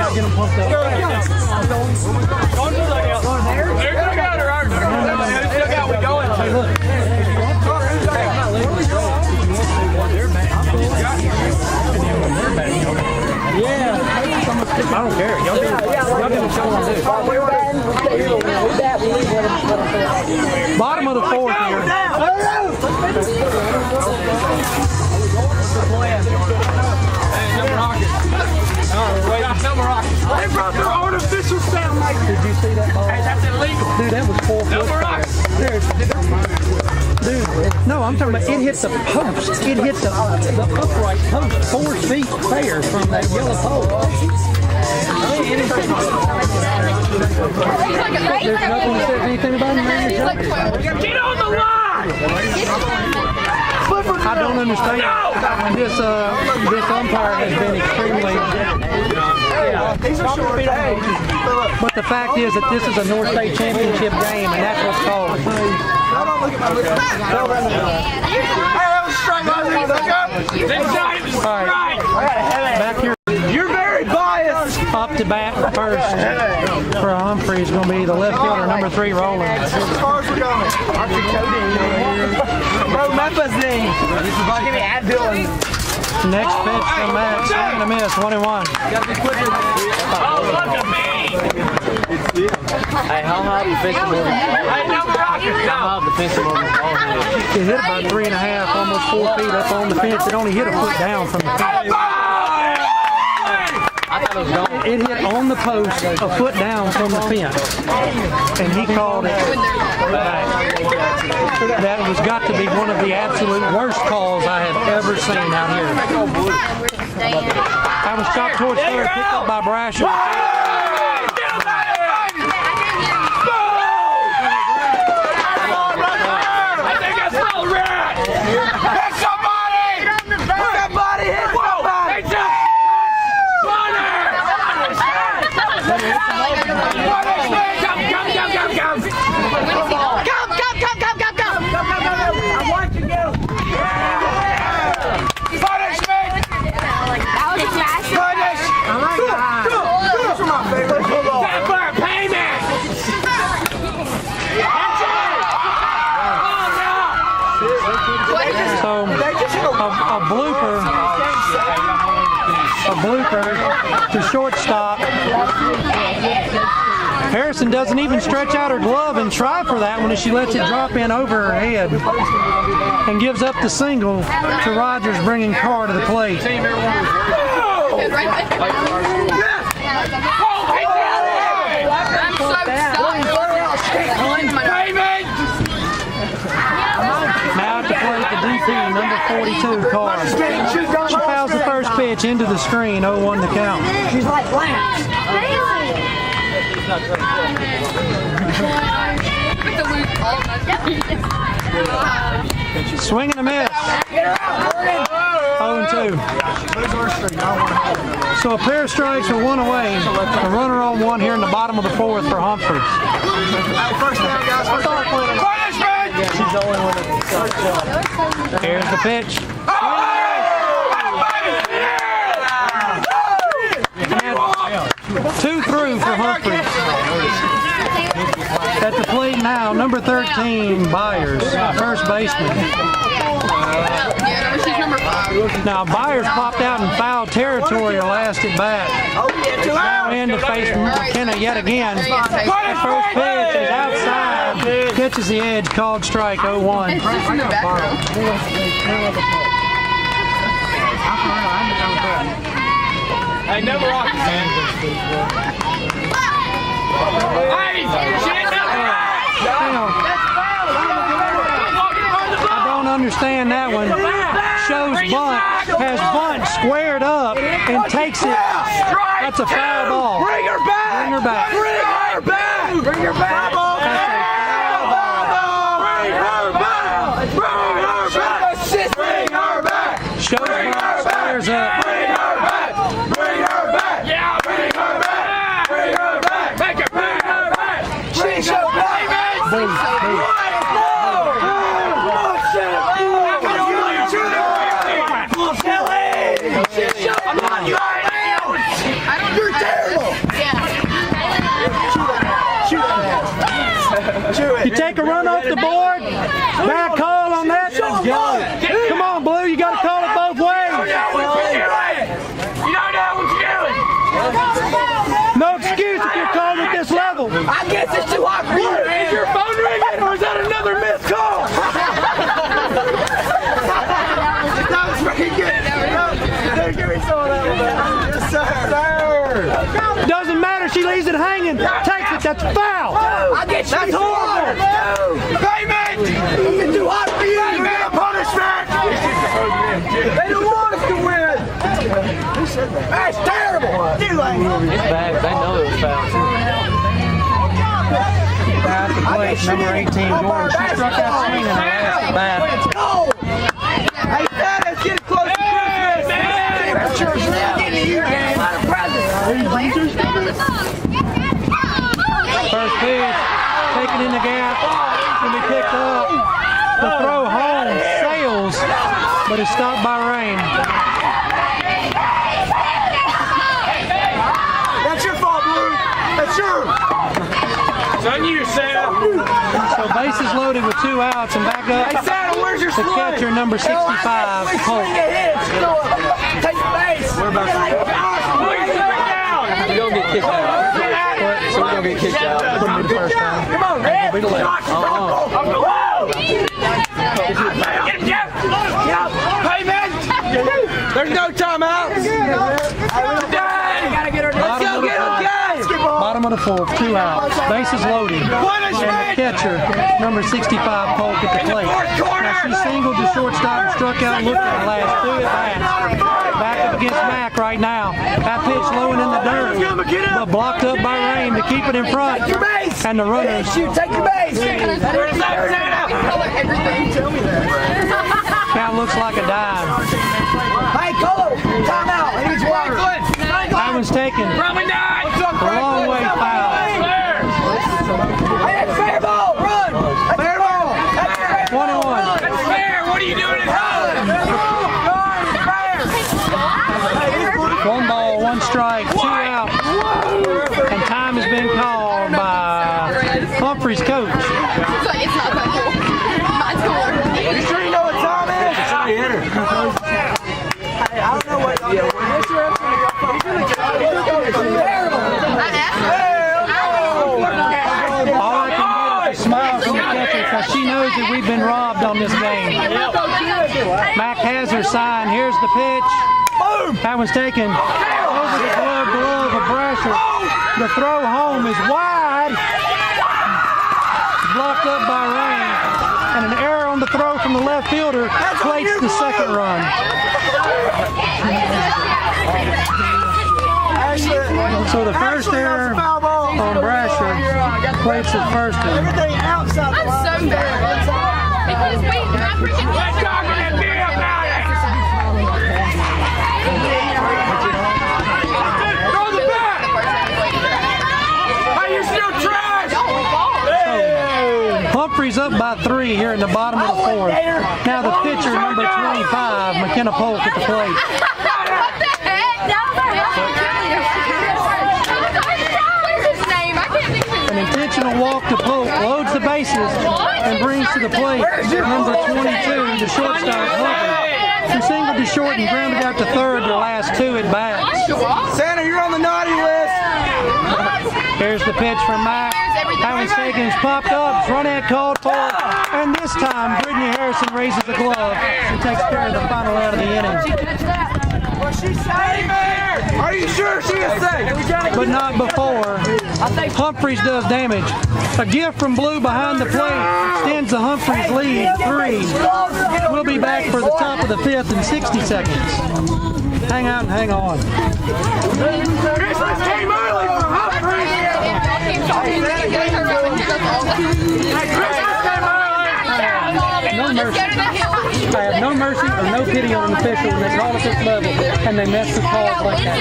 Get them pumped up. Hey, look. Yeah. I don't care. Y'all do what y'all want to do. Bottom of the 4th here. They brought their artificial sound maker. Did you see that ball? Hey, that's illegal. Dude, that was 4 foot. Dude, no, I'm talking about it hit the post. It hit the upright post 4 feet fair from that yellow pole. There's nothing that says anything about it. Get on the line! I don't understand. This umpire has been extremely. But the fact is that this is a North State Championship game, and that's what's called. All right, back here. You're very biased. Up to bat first for Humphreys is going to be the left fielder, number 3, Roland. As far as we're going. Bro, Memphis name. Give me Advil. Next pitch from Matt, swing and a miss, 1-1. Oh, look at me. Hey, how high the fishing board? Hey, no rockets, How high the fishing board? It hit about 3.5, almost 4 feet up on the fence. It only hit a foot down from the fence. I thought it was going. It hit on the post a foot down from the fence, and he called it back. That was got to be one of the absolute worst calls I have ever seen out here. I was chopped towards third, picked up by Brasher. I think that's all right. Hit somebody! Somebody hit somebody! So a blooper to shortstop. Harrison doesn't even stretch out her glove and try for that one as she lets it drop in over her head and gives up the single to Rogers, bringing Carr to the plate. Now at the plate, the DP, number 42, Carr. She fouls the first pitch into the screen, 0-1 to count. She's like Lance. Swing and a miss. 0-2. So a pair of strikes with one away. A runner on one here in the bottom of the fourth for Humphreys. First down, guys. She's the only one that here's the pitch. Two through for Humphreys. At the plate now, number 13, Byers, first baseman. Now Byers popped out in foul territory last at bat. Now in to face McKenna yet again. The first pitch is outside, catches the edge, called strike, 0-1. Hey, never rock, man. Hey, I don't understand that one. Shows bunt, has bunt squared up and takes it. That's a foul ball. Bring her back! Bring her back. Bring her back! Bring her back! Bring her back! Shows bunt, squares up. Bring her back! Bring her back! Yeah, bring her back! Bring her back! Make her bring her back! She's a baby! You're terrible. You take a run off the board, bad call on that. Come on, Blue, you got to call it both ways. You don't know what you're doing! No excuse if you're called at this level. I guess it's too hot for you. Is your phone ringing or is that another missed call? That was pretty good. Give me some of that one. Yes, sir. Doesn't matter, she leaves it hanging. Takes it, that's foul. I get you. That's horrible. Payment! It's too hot for you. You get a punishment! They don't want us to win. Who said that? That's terrible. It's bad. They know it was foul too. At the plate, number 18, Gordon. She struck out swinging in the last at bat. Go. Hey, Dad, let's get close to Christmas. Temperatures now getting to you, man. A lot of presents. First pitch, taken in the gap, going to be picked up. The throw home sails, but is stopped by rain. That's your fault, Blue. That's yours. It's on you, Sam. So bases loaded with 2 outs and back up Hey, Saddle, where's your to swing? catcher number 65, Polk. Take the base. We're about to. We're gonna get kicked out. So we're gonna get kicked out. Couldn't be the first time. Come on, Red. Be the left. There's no timeout. Bottom of the fourth, 2 outs. Bases loaded. And the catcher, number 65, Polk at the plate. Now she singled to shortstop and struck out and looked at the last 2 at bats. Back up against Mack right now. That pitch low and in the dirt, but blocked up by rain to keep it in front. And the runners. Shoot, take your base. Count looks like a dive. Hey, Colo, time out. He needs water. That one's taken. Probably not. The long Humphreys coach. It's like, it's not that cool. Mine's cooler. You sure you know what time is? Hey, I don't know what. Yeah, what's your answer? All I can get is a smile from the catcher because she knows that we've been robbed on this game. Mac has her sign. Here's the pitch. That one's taken over the glove of Brasher. The throw home is wide. Blocked up by Rain. And an error on the throw from the left fielder plates the second run. So the first error on Brasher plates the first one. Everything outside the I'm line. so embarrassed. Because wait, my freaking Let's talk to that beer about it. Throw the bat. Hey, you still trash. Humphreys up by 3 here in the bottom of the fourth. Now the pitcher, number 25, McKenna Polk at the plate. What the heck? What's his name? I can't think of his An name. intentional walk to Polk loads the bases and brings to the plate number 22, the shortstop Humphrey. Who singled to short and grounded out to third their last 2 at bats. Santa, you're on the naughty list. Here's the pitch from Mac. That one's taken, it's popped up, it's run out called for, and this time Brittany Harrison raises the glove and takes care of the final out of the inning. What's she saying? Are you sure she is safe? But not before Humphreys does damage. A gift from Blue behind the plate extends the Humphreys lead 3. We'll be back for the top of the 5th in 60 seconds. Hang out and hang on. Christmas came early for Humphreys. No mercy. I have no mercy or no pity on an official when they call at this level and they mess with calls like that.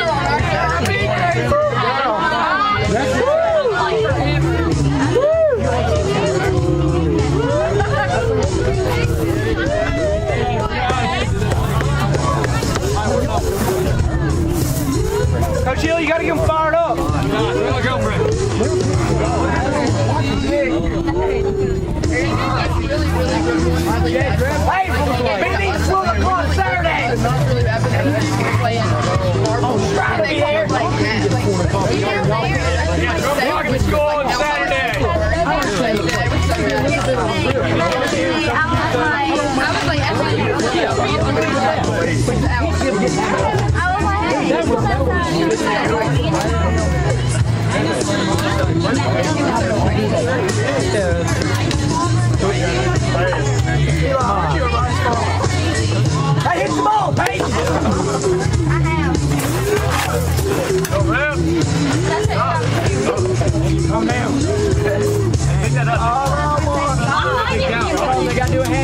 Coach Hill, you got to get him fired up. Hey, we need 12 o'clock Saturday. Rockets go on Saturday. Hey, hit the ball, Peyton!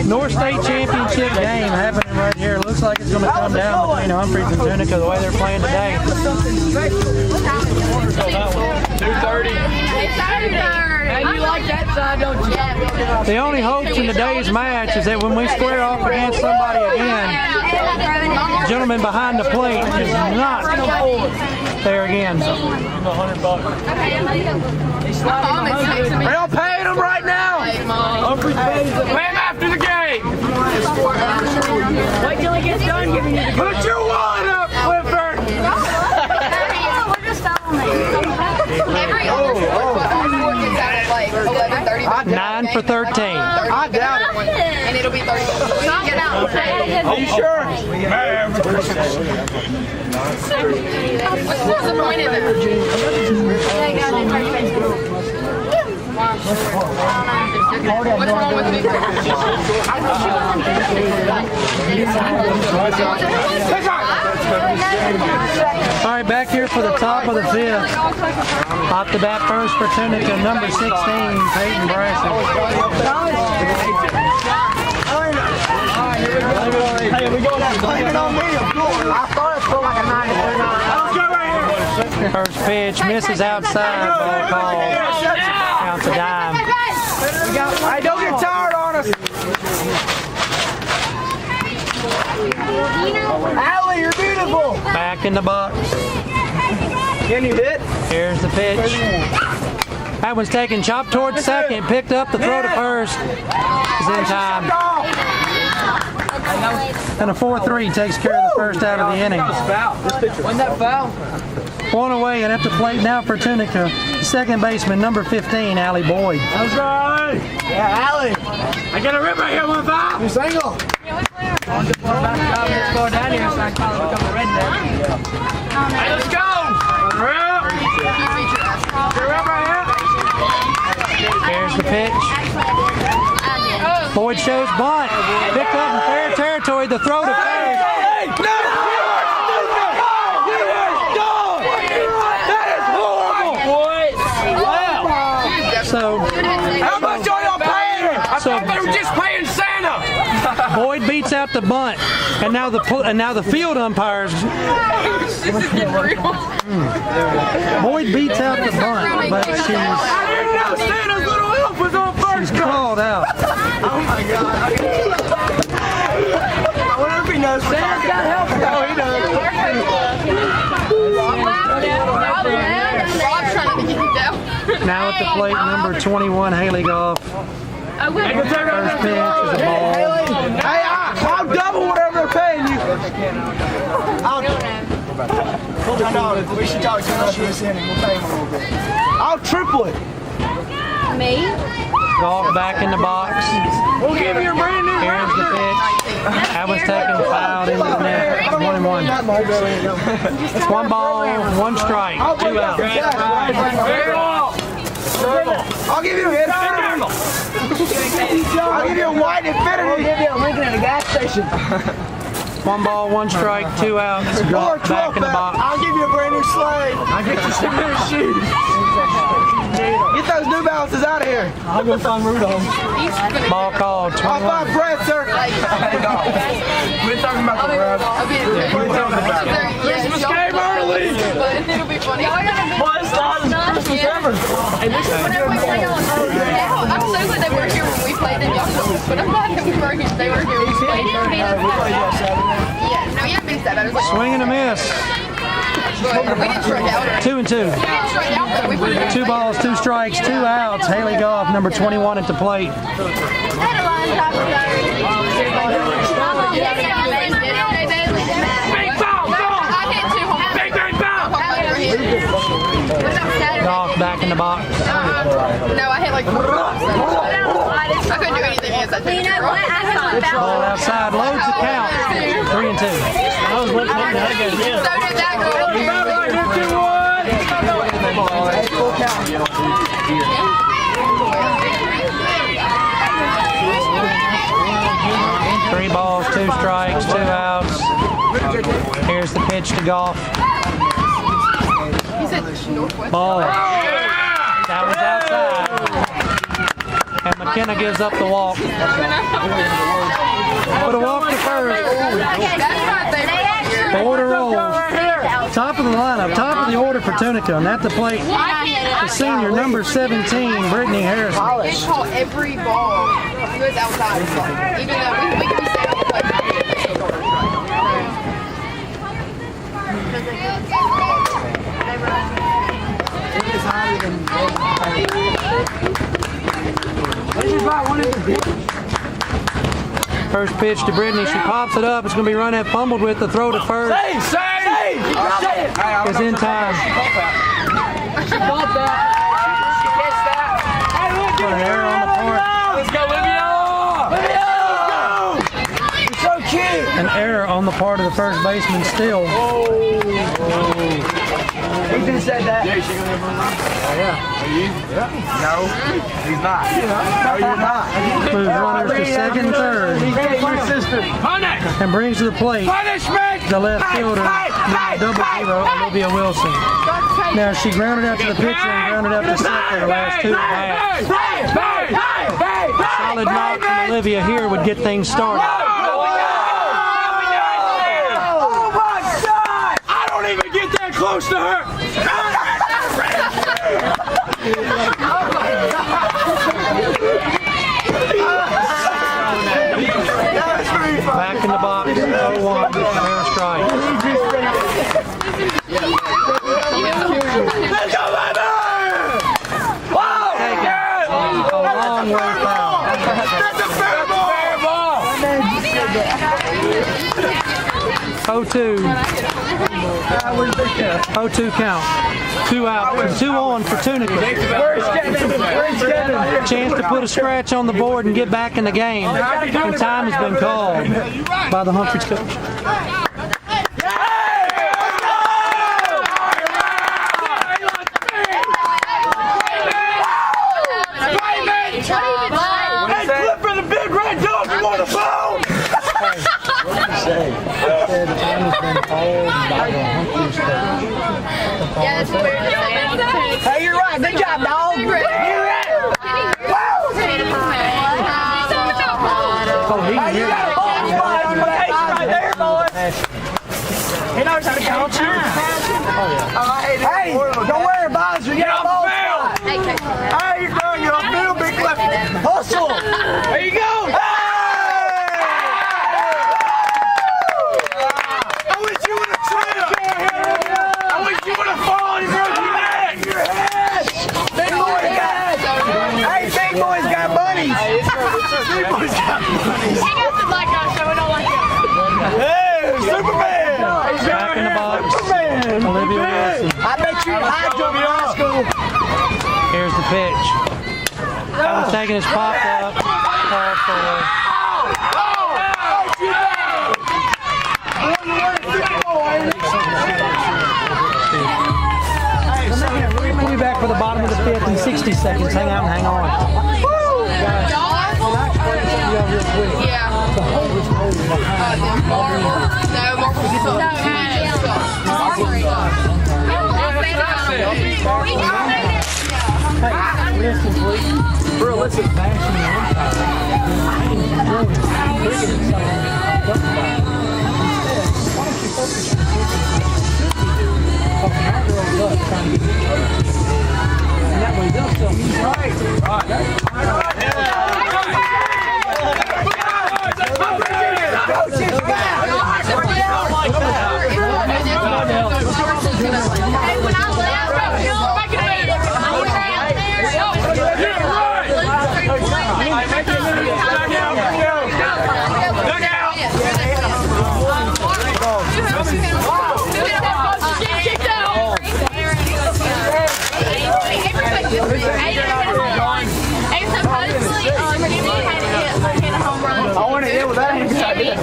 North State Championship game happening right here. Looks like it's going to come down between Humphreys and Tunica the way they're playing today. 2:30. And you like that side, don't you? The only hopes in today's match is that when we square off against somebody again, the gentleman behind the plate is not there again. We don't pay him right now. Humphreys pays him. Pay him after the game. Wait till he gets done giving you the Put your wallet up, Clifford. Every other sport gets out at like 11:30. 9 for 13. I doubt it. And it'll be 30. Knock it out. Are you sure? What's the point in it? What's wrong with me? All right, back here for the top of the 5th. Off the bat first for Tunica, number 16, Peyton Brasher. Hey, we going to blame it on me, of course. I thought it felt like a 9-9. First pitch misses outside, ball called. Counts a dime. Hey, don't get tired on us. Allie, you're beautiful. Back in the box. Can you hit? Here's the pitch. That one's taken, chopped towards second, picked up, the throw to first. Is in time. And a 4-3 takes care of the first out of the inning. Wasn't that foul? One away and at the plate now for Tunica. Second baseman, number 15, Allie Boyd. Let's go, Allie. Yeah, Allie. I got a rip right here, 1-5. You single. I'm just going back to go down here so I can become a redneck. Hey, let's go. Rip. Rip right here. Here's the pitch. Boyd shows bunt. Picked up in fair territory. The throw to first. So, How much are y'all paying? I thought they were just paying Santa. Boyd beats out the bunt, and now the field umpires. Boyd beats out the bunt, but I didn't know Santa's little elf was on first. she's called out. Oh my God. I wonder if he knows. Santa's got help. No, he does. Now at the plate, number 21, Haley Goff. First pitch is a ball. Hey, I'll double whatever they're paying you. We should talk to him after this inning. We'll pay him a little bit. I'll triple it. Me? Goff back in the box. We'll give you a brand new. Here's the pitch. That was taken fouled into the net. 1-1. It's 1 ball, 1 strike, 2 outs. I'll give you a hit. I'll give you a white Infinity. I'll give you a Lincoln at a gas station. 1 ball, 1 strike, 2 outs. Goff back in the box. I'll give you a brand new sleigh. I'll get you some new shoes. Get those New Balances out of here. I'll go find Rudolph. Ball called, I'll 21. buy bread, sir. We're talking about the bread. Christmas came early. It'll be funny. Well, it's not as Christmas ever. I'm so glad they were here when we played in Youngstown, but I'm glad that they were here when we played. Yeah, no, you haven't been that bad. Swing and a miss. We didn't strike out. 2 and 2. We didn't strike out, but we put it in. 2 balls, 2 strikes, 2 outs. Haley Goff, number 21 at the plate. Goff back in the box. No, I hit like 4 balls. I couldn't do anything against that thing. Ball outside, loads the count. 3 and 2. So did that girl. 3 balls, 2 strikes, 2 outs. Here's the pitch to Goff. Ball. That was outside. And McKenna gives up the walk. Put a walk to first. The order rolls. Top of the lineup, top of the order for Tunica. And at the plate, the senior, number 17, Brittany Harrison. They call every ball goes outside. Even though we can be staying on the plate. First pitch to Brittany. She pops it up. It's going to be run at fumbled with. The throw to first is in time. Put an error on the part. Let's go, Livia! You're so cute! An error on the part of the first baseman still. He just said that. No, he's not. No, you're not. Moves runners to second and third. And brings to the plate Punishment! the left fielder, double zero, Olivia Wilson. Now she grounded out to the pitcher and grounded out to second the last 2 at bats. A solid knock from Olivia here would get things started. Oh my God! I don't even get that close to her. Back in the box, 0-1, fair strike. Let's go, baby! Wow! 0-2. 0-2 count. 2 out. 2 on for Tunica. Chance to put a scratch on the board and get back in the game. And time has been called by the Humphreys coach. The time has been called by the Humphreys coach. Yeah, that's weird to say. Hey, you're right. Good job, dog. You're right. Oh, he can hear that. Right there, boy. He knows how to count you. Hey, don't wear a visor. Get off the field. Hey, you're done. You're on field, big left. Hustle. There you go. Back in the box. Olivia Wilson. I bet you I drove in high school. Here's the pitch. He's taking his pop up. Call for We'll be back for the bottom of the fifth in 60 seconds. Hang out and hang on. Yeah. Hey, listen, please. Bro, let's bashing the and that way they'll tell me. Right.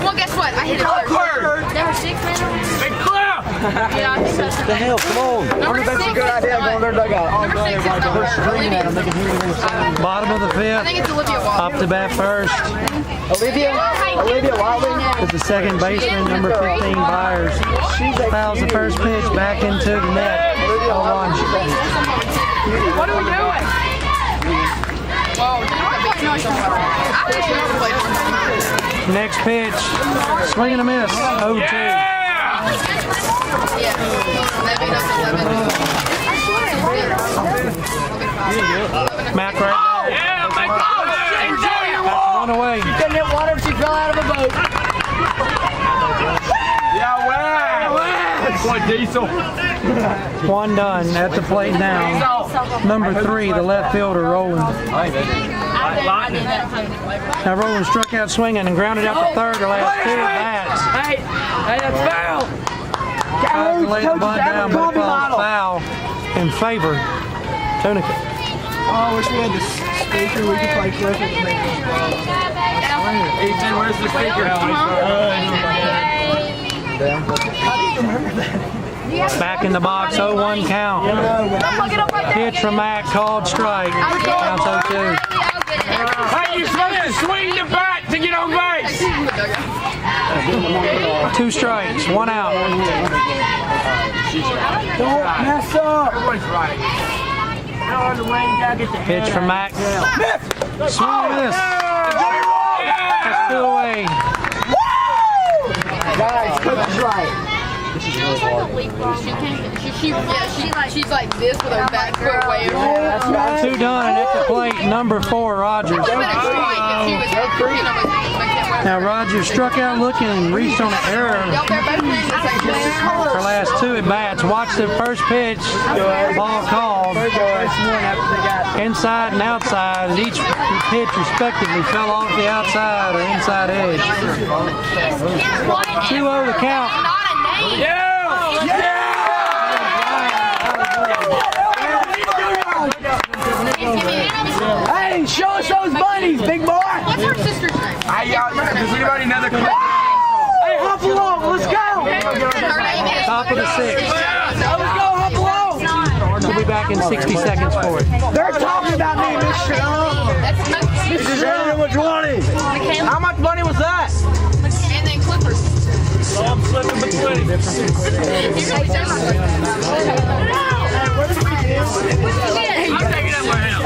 Well, guess what? I hit it hard. There were 6 men. Big clear! Yeah, I think that's The hell, come on. number 6. That's a good idea going their dugout. Number 6 is number Bottom of the I fifth. think it's Olivia Wall. Up to bat first Olivia Wiley. is the second baseman, number 15, Byers. Fouls the first pitch back into the net. 0-1. What are we doing? Whoa, Next pitch, swing and a miss. 0-2. Mac right there. That's one away. Couldn't hit water if she fell out of a boat. Boy, Diesel. One done at the plate now. Number 3, the left fielder, Roland. Now Roland struck out swinging and grounded out to third the last 2 at-bats. Hey, that's foul. Tries to lay the bunt down, but it falls foul in favor. Tunica. Oh, I wish we had this speaker. We could play clip it. Ethan, where's the speaker? Back in the box, 0-1 count. Pitch from Mac, called strike. Counts 0-2. Hey, you're supposed to swing the bat to get on base. 2 strikes, 1 out. Don't mess up. Pitch from Mac. Swing and miss. That's 2 away. Guys, coach is right. She's like this with her back foot way over. 2 done, and at the plate, number 4, Rogers. She better strike if she was Now Roger struck out looking and reached on an error for last 2 at bats. Watch the first pitch, ball called. Inside and outside, each pitch respectively fell off the outside or inside edge. 2-0 the count. Hey, show us those bunnies, big boy. What's her sister's name? Does anybody know the Hey, hop along, let's go. Her name is. Top of the 6th. Let's go, hop along. We'll be back in 60 seconds for it. They're talking about me, Mr. Which one is? How much money was that? And then Clippers. So I'm slipping between. I'm taking up my house.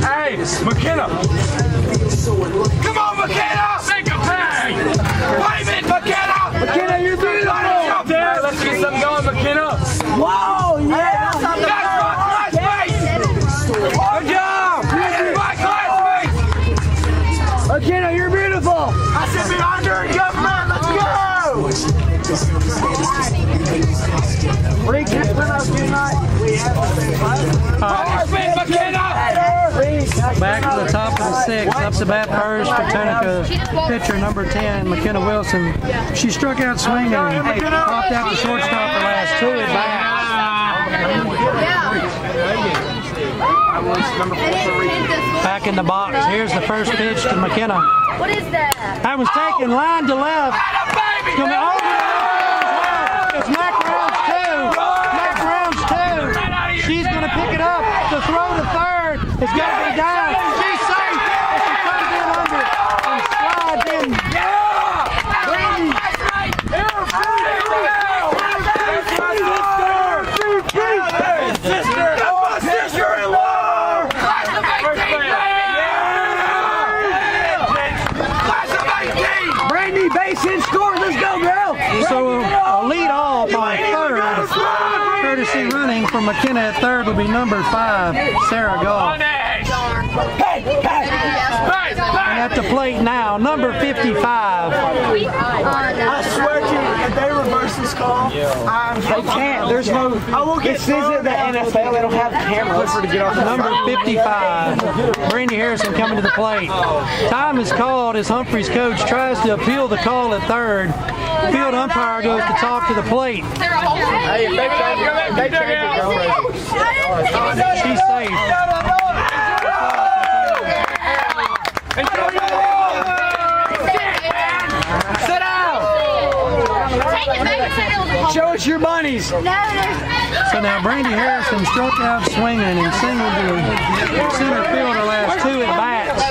Hey, McKenna. Come on, McKenna. Make a play. Wave it, McKenna. McKenna, you're beautiful. Out there. Let's get something going, McKenna. Whoa, yeah. That's my classmates. Good job. That's my classmates. McKenna, you're beautiful. I said behind her in government. Let's go. Rick, this one up tonight. We have Back to the top of the 6th. Up to bat first for Tunica. Pitcher number 10, McKenna Wilson. She struck out swinging. Popped out the shortstop the last 2 at bat. Back in the box. Here's the first pitch to McKenna. What is that? That was taken line to left. It's going to be over. It's Mac Rounds 2. Mac Rounds 2. She's going to pick it up. The throw to third. It's going to be down. She's safe. As she comes in under and slides in. Brandy, base hit, score. Let's go, girl. So a lead off on third. Courtesy running for McKenna at third will be number 5, Sarah Goff. And at the plate now, number 55. I swear to you, if they reverse this call, they can't. There's no. This isn't the NFL. They don't have cameras to get off. Number 55, Brandy Harrison coming to the plate. Time is called as Humphreys coach tries to appeal the call at third. Field umpire goes to talk to the plate. Hey, She's safe. Sit down. Show us your bunnies. So now Brandy Harrison struck out swinging and singled to center field her last 2 at bats.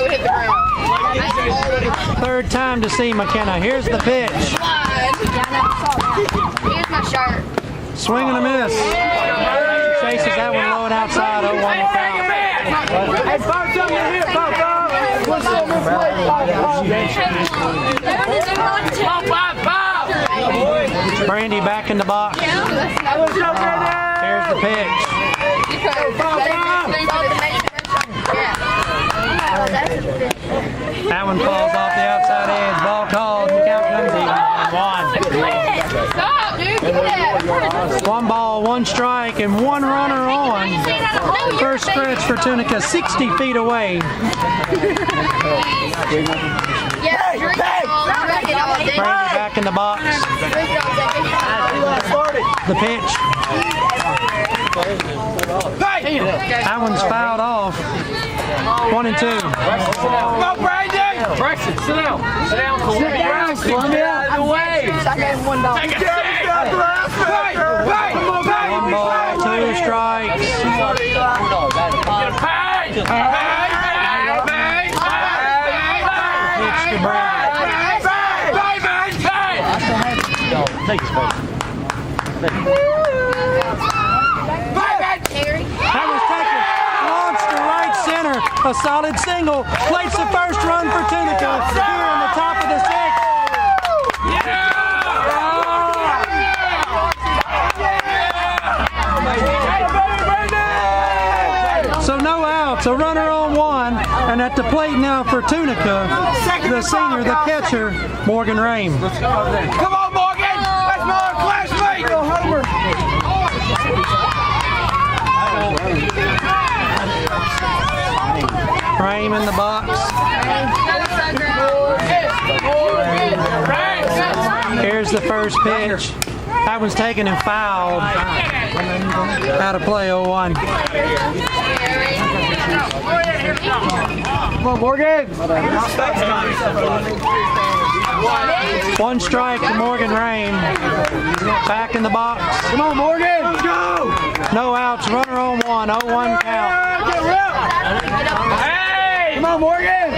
Third time to see McKenna. Here's the pitch. Here's my shirt. Swing and a miss. Chases that one low and outside. 0-1 count. Hey, find something to hit, Pop. What's up, Miss Brandy back in the box. Here's the pitch. That one falls off the outside edge. Ball called. Count comes even. 1. Stop, dude. Give me that. 1 ball, 1 strike, and 1 runner on. First stretch for Tunica, 60 feet away. Yeah, drink it all. Drink it all. Brandy back in the box. The pitch. That one's fouled off. 1 and 2. Come on, Brandon! Braxton, sit down. Sit down, Cole. Sit down, Cole. Get out of the way. I gave him $1. Take a seat. 1 ball, 2 strikes. Get a pay. Pitch to Brandy. That was taken. Launched to right center. A solid single. Plates the first run for Tunica here in the top of the 6th. plate now for Tunica, the senior, the catcher, Morgan Rame. Come on, Morgan! That's my old classmate! Rame in the box. Here's the first pitch. That one's taken and fouled. Out of play, 0-1. Come on, Morgan. One strike to Morgan Rame. Back in the box. Come on, Morgan. Let's go. No outs, runner on one, 0-1 count. Hey! Come on, Morgan.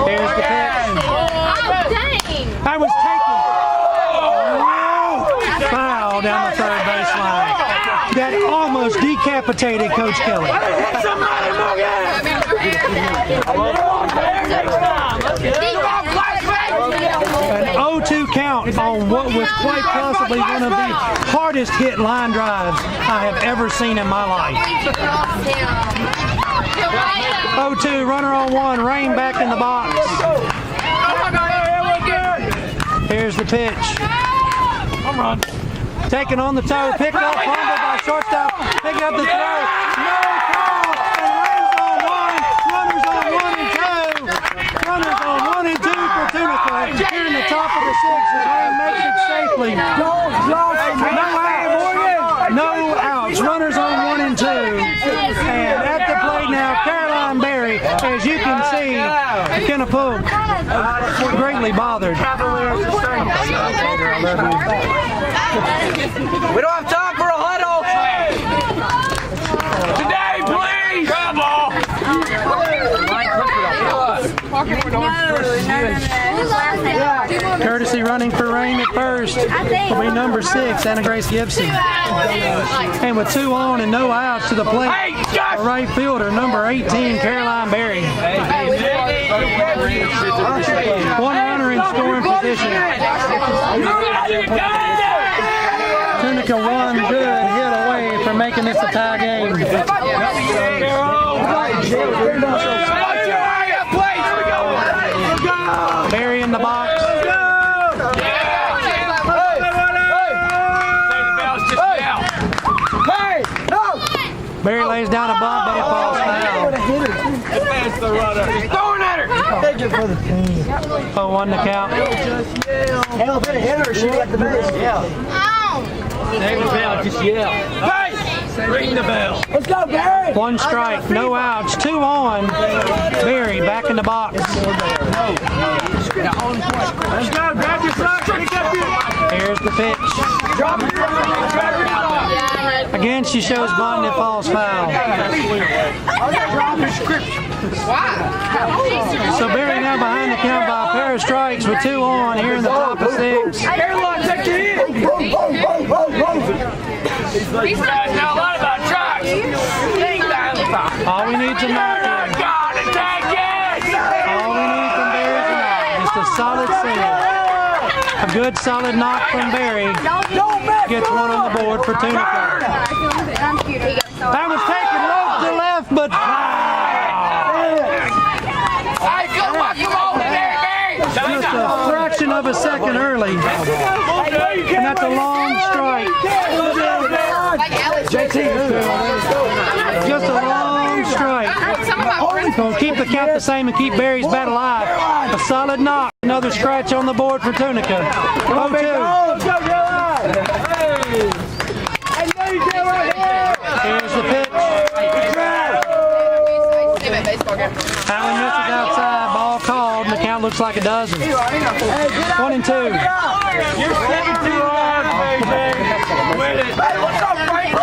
Here's the pitch. Oh, dang. That was taken. Foul down the third baseline. That almost decapitated Coach Kelly. Hit somebody, Morgan! An 0-2 count on what was quite possibly one of the hardest hit line drives I have ever seen in my life. 0-2, runner on one, Rame back in the box. Here's the pitch. Taken on the toe, picked up, fumbled by shortstop, picking up the throw. No call, and Rame's on one. Runners on 1 and 2. Runners on 1 and 2 for Tunica. Here in the top of the sixth, as Rame makes it safely. No outs. Runners on 1 and 2. And at the plate now, Caroline Berry, as you can see, Kennepoke greatly bothered. We don't have time for a huddle. Today, please! Come on! Courtesy running for Rame at first will be number 6, Anna Grace Gibson. And with 2 on and no outs to the plate, a right fielder, number 18, Caroline Berry. 1 runner in scoring position. Tunica 1 good hit away from making this a tie game. Berry in the box. Berry lays down a bunt, but it falls foul. That's the runner. Throwing at her! Take it for the team. 0-1 to count. Hell, if it hit her, she got the base. Yeah. Name the bell, just yell. Hey! Ring the bell. Let's go, Barry. 1 strike, no outs, 2 on. Berry back in the box. Let's go, grab your sock, pick up your... Here's the pitch. Drop it. Again, she shows bunt and it falls foul. So Berry now behind the count by a pair of strikes with 2 on here in the top of 6. Caroline, take the hit. These guys know a lot about trucks. All we need tonight here. All we need from Berry tonight is a solid single. A good solid knock from Berry gets 1 on the board for Tunica. That was taken low to left, but just a fraction of a second early. And that's a long strike. Just a long strike. So keep the count the same and keep Berry's bat alive. A solid knock. Another scratch on the board for Tunica. 0-2. Here's the pitch. Allen misses outside. Ball called, and the count looks like a dozen. 1 and 2. You're 17 yards, baby. Win it. Hey, what's up, Frank?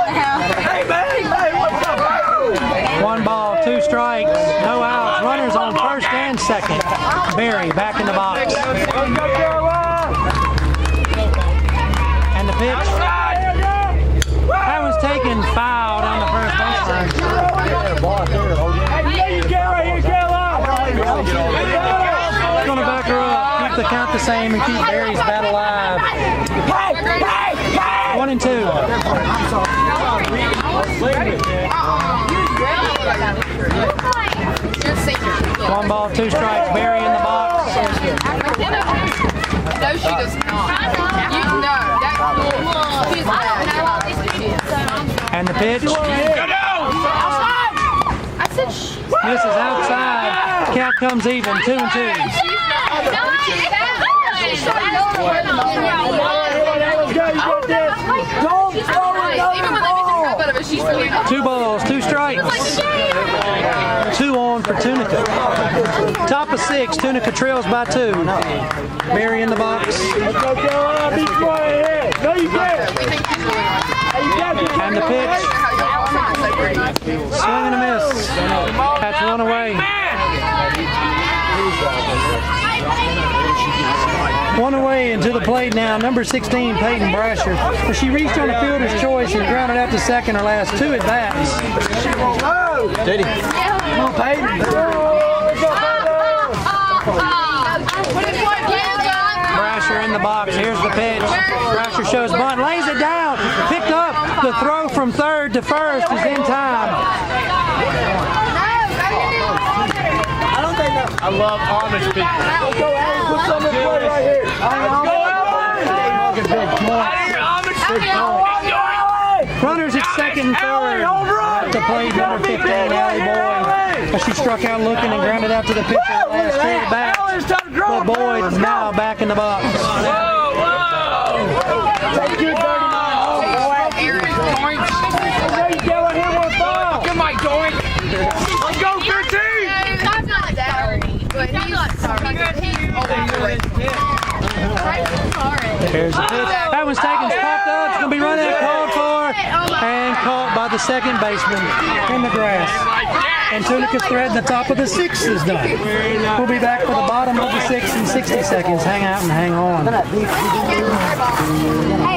Hey, man. Hey, what's up, Frank? 1 ball, 2 strikes, no outs. Runners on first and second. Berry back in the box. And the pitch. That was taken foul down the first baseline. Going to back her up, keep the count the same, and keep Berry's bat alive. 1 and 2. You're a senior. 1 ball, 2 strikes. Barry in the box. No, she does not. You know that. She's And the pitch. I said she. Misses outside. Count comes even. 2 and 2. She's really not. 2 balls, 2 strikes. 2 on for Tunica. Top of 6. Tunica trails by 2. Barry in the box. And the pitch. Swing and a miss. That's 1 away. 1 away into the plate now. Number 16, Peyton Brasher. But she reached on a fielder's choice and grounded out to second her last 2 at bats. Did he? Come on, Peyton. Brasher in the box. Here's the pitch. Brasher shows bunt, lays it down. Picked up. The throw from third to first is in time. I love Amish people. Let's go, Alex. Put some in play right here. Let's go, Alex. Runners at second and third. At the plate, number 15, Allie Boyd. But she struck out looking and grounded out to the pitcher last 2 at bats. But Boyd is now back in the box. Take your 39. Come on, Doink. Let's go, 15. That's not sorry. But he's not sorry. There's the pitch. That one's taken, popped up. It's going to be run out, called for, and caught by the second baseman in the grass. And Tunica's thread in the top of the 6 is done. We'll be back for the bottom of the 6 in 60 seconds. Hang out and hang on. Hey,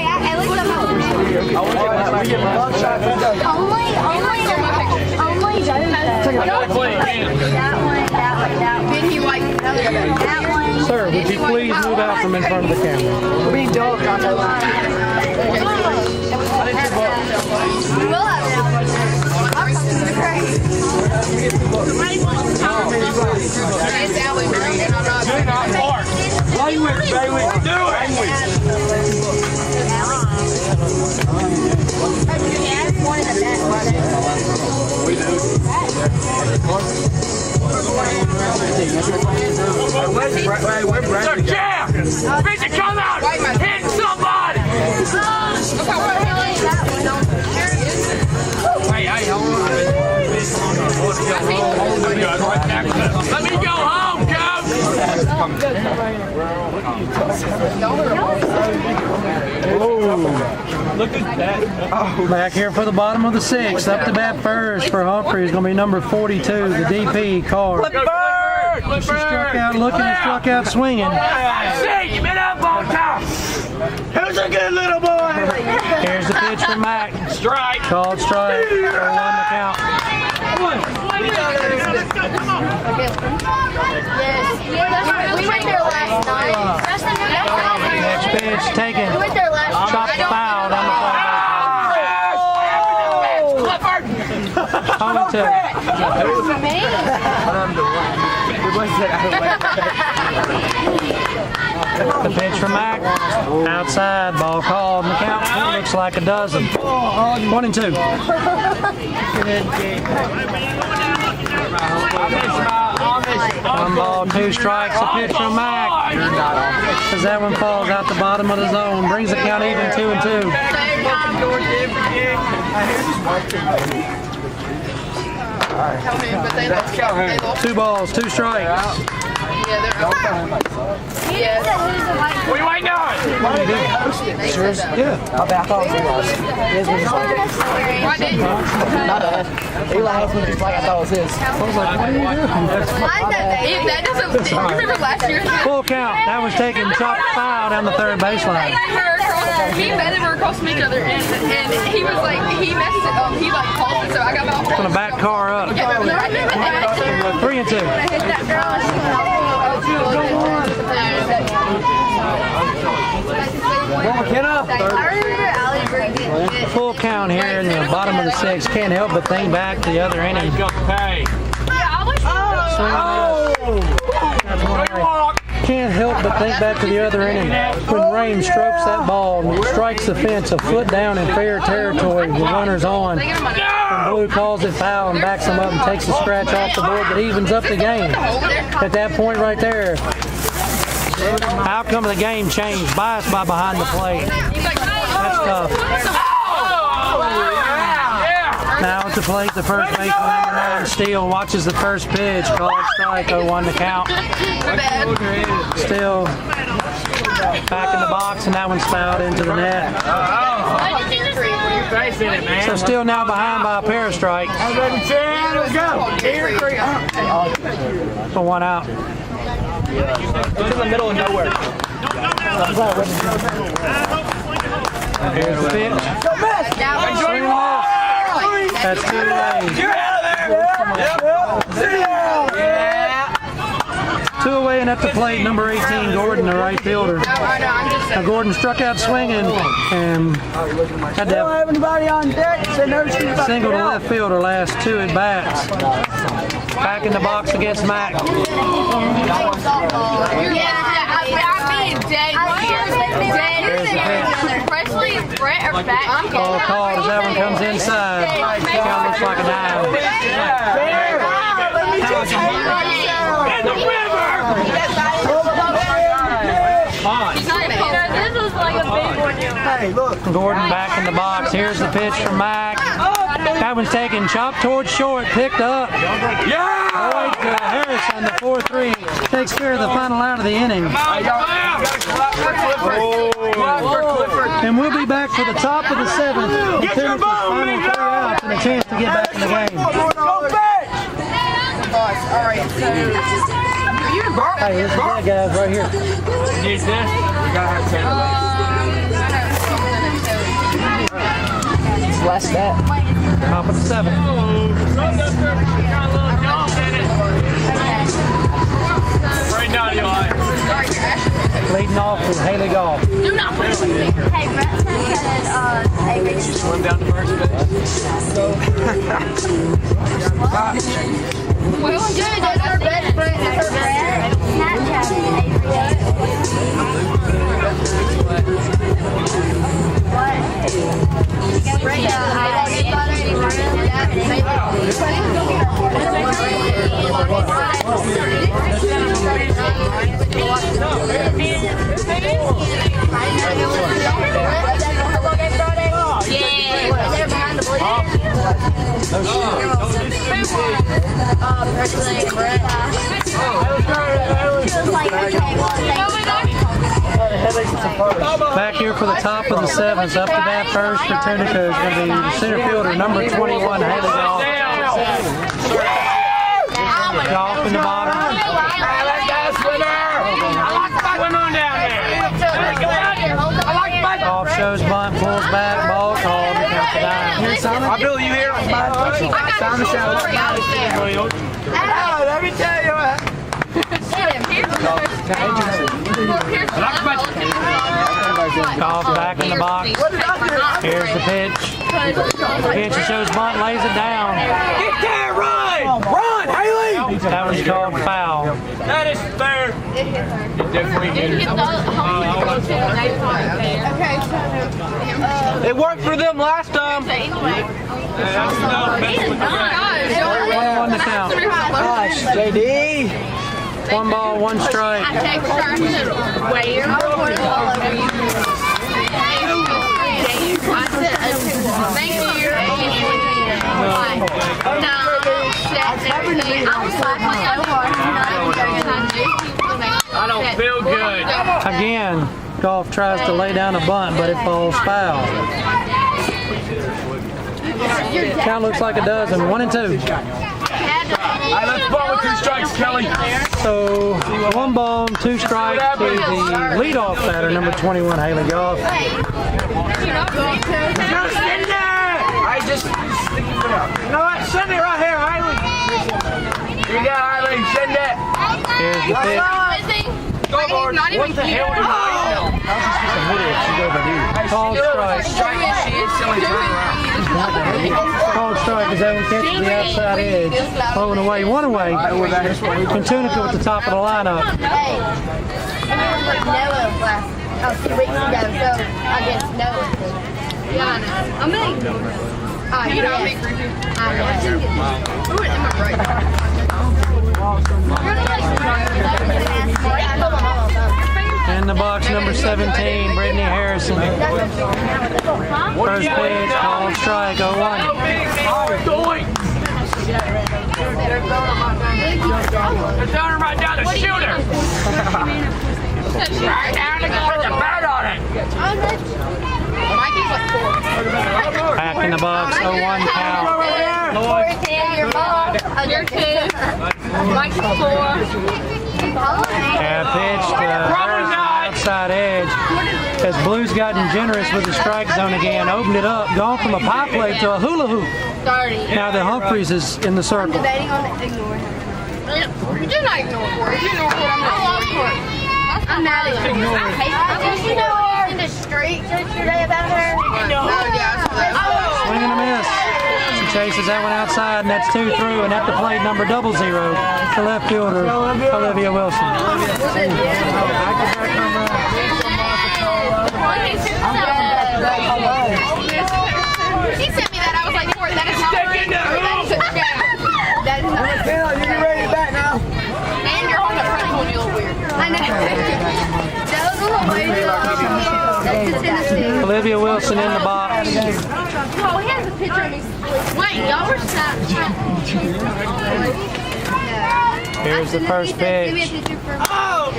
at least I'm not. Only Did he like that one? Sir, would you please move out from in front of the camera? We're being dogged on that line. Sir, Jeff! Bitch, come out! Hit somebody! Hey, hold on. Let me go home, coach! Look at that. Back here for the bottom of the 6th. Up to bat first for Humphreys is going to be number 42, the DP, Carr. She struck out looking and struck out swinging. See, you been up on top. Who's a good little boy? Here's the pitch from Mac. Strike. Called strike. 1 the count. We went there last night. Next pitch taken. We went there last night. Chopped foul down the Clifford! plate. 0-2. The pitch from Mac. Outside. Ball called. And the count looks like a dozen. 1 and 2. 1 ball, 2 strikes. A pitch from Mac. As that one falls out the bottom of the zone. Brings the count even 2 and 2. 2 balls, 2 strikes. What are you waiting on? Yeah. I thought it was. His was just like, not us. Eli has one just like I thought it was his. I was like, what are you doing? That doesn't. Do you remember last year? Full count. That was taken chopped foul down the third baseline. Me and Ben were across from each other, and he was like, he messed it up. He like called it, so I got my whole. Gonna back Carr up. 3 and 2. Hit that girl. Get up. I remember Allie bringing it. Full count here in the bottom of the 6th. Can't help but think back to the other inning. Hey. Yeah, I was. Swinging Can't help but think back to the other inning when Rain strokes that ball and strikes the fence a foot down in fair territory with runners on. And Blue calls it foul and backs him up and takes the scratch off the board that evens up the game. At that point right there, outcome of the game changed, biased by behind the plate. That's tough. Now at the plate, the first baseman, number 9, Steele, watches the first pitch, called strike, 0-1 to count. Steele back in the box, and that one's fouled into the net. So Steele now behind by a pair of strikes. Let's go. So 1 out. It's in the middle of nowhere. Here's the pitch. Swing and miss. That's 2 away. You're out of there. Yeah. 2 away and at the plate, number 18, Gordon, the right fielder. Now Gordon struck out swinging and had Don't to have anybody on deck. So no shoot have single to left fielder last 2 at bats. Back in the box against Mac. Presley and Brett are back. Ball called as that one comes inside. Count looks like a dime. In the river! This is like a big one. Hey, look. Gordon back in the box. Here's the pitch from Mac. That one's taken, chopped towards short, picked up. Yeah! Lloyd Harrison, the 4-3, takes care of the final out of the inning. And we'll be back for the top of the 7th. The final 3 outs and a chance to get back in the game. Hey, here's the bad guys right here. Use this. You gotta have 10. Bless that. Top of the 7th. Right now, Eli. Leading off with Haley Goff. Do not put it with me. Hey, Brett said, Swim down to first base. well, dude, that's her best friend. Her Brett. Snapchat Back here for the top of the 7th. Up to bat first for Tunica is going to be the center fielder, number 21, Haley Goff. Goff in the bottom. Goff shows bunt, pulls back, ball called, and counts the dime. I Bill, you here? Sound the sound. Let me tell you what. Goff back in the box. Here's the pitch. The pitch shows bunt, lays it down. Get there, run! Run, Haley! That was called foul. That is fair. It worked for them last time. 1-1 to count. Gosh, JD. 1 ball, 1 strike. I don't feel good. Again, Goff tries to lay down a bunt, but it falls foul. Count looks like a dozen. 1 and 2. All right, let's ball with 2 strikes, Kelly. So 1 ball, 2 strikes to the leadoff batter, number 21, Haley Goff. I just. You know what? Send it right here, Haley. You got Haley. Send it. Here's the pitch. Not even here. Call strike. Called strike as Owen catches the outside edge. Throwing away, one away. And Tunica with the top of the lineup. Hey, and it was like Noah last 2 weeks ago, so I guess Noah. Yeah, I know. I'm gonna ignore it. You know, I'm ignoring I know. Ooh, am I right? In the box, number 17, Brittany Harrison. First pitch, called strike, 0-1. They're throwing him right down the shooter. Right down the put the bird on it. Mikey's like 4. Back in the box, 0-1 count. Your mom. You're 2. Mike's 4. And pitch to outside edge. As Blue's gotten generous with the strike zone again, opened it up, gone from a pie plate to a hula hoop. 30. Now the Humphreys is in the circle. Debating on the ignore him. Do not ignore Corey. You ignore Corey. I love Corey. I'm mad at you. I hate her. Did you know her in the street yesterday about her? Swing and a miss. She chases that one outside, and that's 2 through, and at the plate, number 00, the left fielder, Olivia Wilson. He sent me that. I was like, Corey, that is not right. That is not right. You get ready to back now. And you're on the front one, you look weird. I know. That was a little weird. That's Tennessee. Olivia Wilson in the box. Oh, he has a picture of me. Wait, y'all were snapped. Here's the first pitch.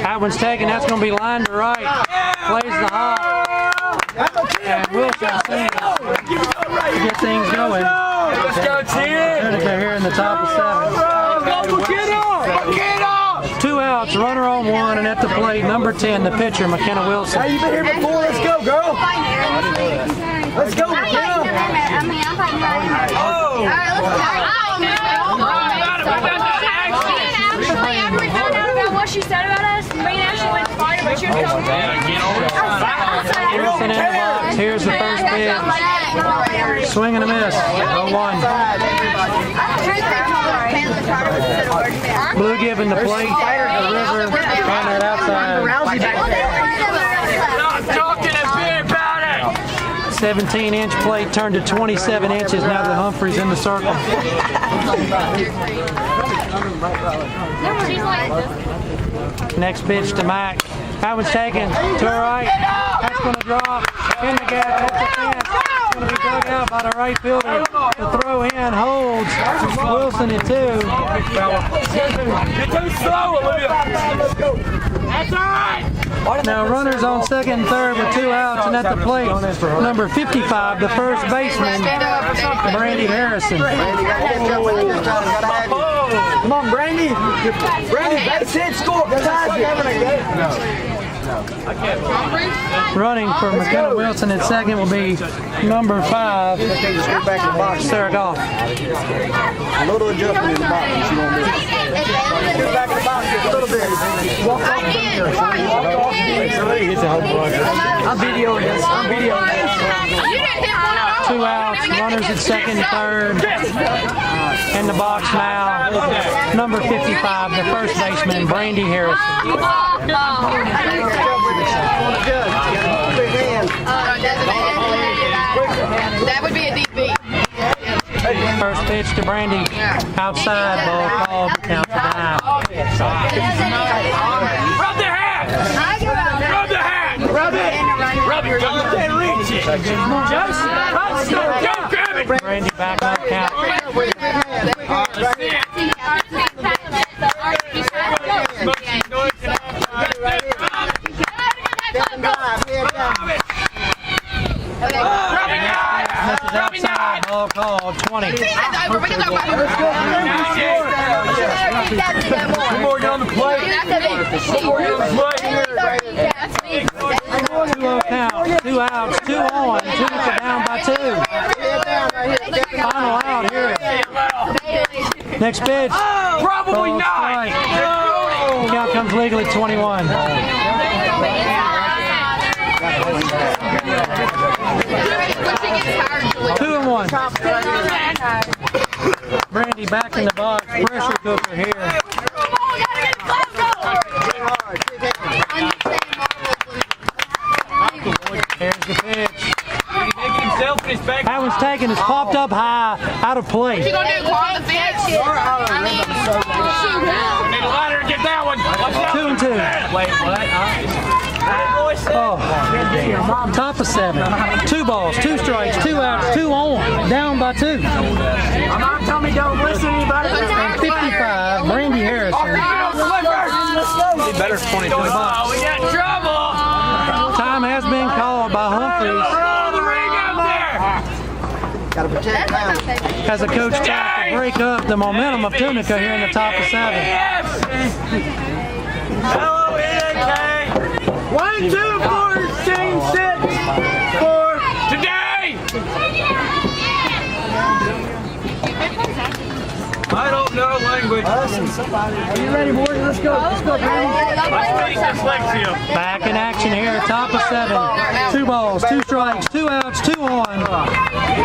That one's taken. That's going to be lined to right. Plays the hop. And Wilson sings to get things going. Let's go, Ted. Tunica here in the top of 7. Get off! 2 outs, runner on 1, and at the plate, number 10, the pitcher, McKenna Wilson. Hey, you been here before? Let's go, girl. Let's go, McKenna. I'm fighting right. All right, let's go. Actually, after we found out about what she said about us, me and Ashley went to fight her, but she was coming. Wilson in the box. Here's the first pitch. Swing and a miss. 0-1. Blue giving the plate, the river, and that outside. Stop talking a bit about it. 17-inch plate turned to 27 inches. Now the Humphreys in the circle. Next pitch to Mac. That one's taken to her right. That's going to drop in the gap at the fence. It's going to be dug out by the right fielder. The throw in holds Wilson at 2. You're too slow, Olivia. That's all right. Now runners on second and third with 2 outs, and at the plate, number 55, the first baseman, Brandy Harrison. Come on, Brandy. Brandy, base hit, score. Running for McKenna Wilson at second will be number 5, Sarah Goff. A little adjustment in the box. She won't do it. Get back in the box just a little bit. Walk off from here. I'm videoing this. I'm videoing this. 2 outs, runners at second and third. In the box now, number 55, the first baseman, Brandy Harrison. That would be a DB. First pitch to Brandy, outside, ball called, count to 9. Rub the hat. Rub the hat. Rub it. Rub it. You can't reach it. Joseph, go grab it. Brandy back up, count. Misses outside, ball called, 20. One more down the plate. 2-0 count, 2 outs, 2 on, Tunica down by 2. Final out here. Next pitch. Probably Ball not. strike. Count comes legally 21. 2-1. Brandy back in the box. Pressure cooker here. Here's the pitch. That one's taken. It's popped up high, out of play. You gonna do call the fence? Need a ladder to get that one. 2 and 2. Wait, what? Oh, top of 7. 2 balls, 2 strikes, 2 outs, 2 on. Down by 2. My mom told me don't listen to anybody. And 55, Brandy Harrison. Better 22. Oh, we got trouble. Time has been called by Humphreys Oh, the ring out there. Gotta protect now. as a coach tries to break up the momentum of Tunica here in the top of 7. Yes. Hello, EK. 1, 2, 14, 6, 4. Today. I don't know language. Are you ready, boys? Let's go. Let's go, Brandy. Dyslexia. Back in action here, top of 7. 2 balls, 2 strikes, 2 outs, 2 on.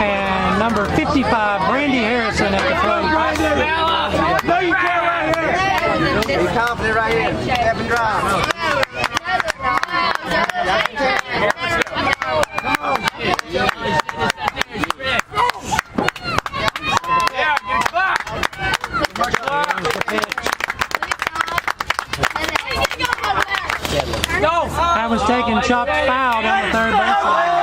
And number 55, Brandy Harrison at the plate. No, you can't right here. Be confident right here. Step and drive. Yeah, get back. That was taken, chopped foul down the third baseline.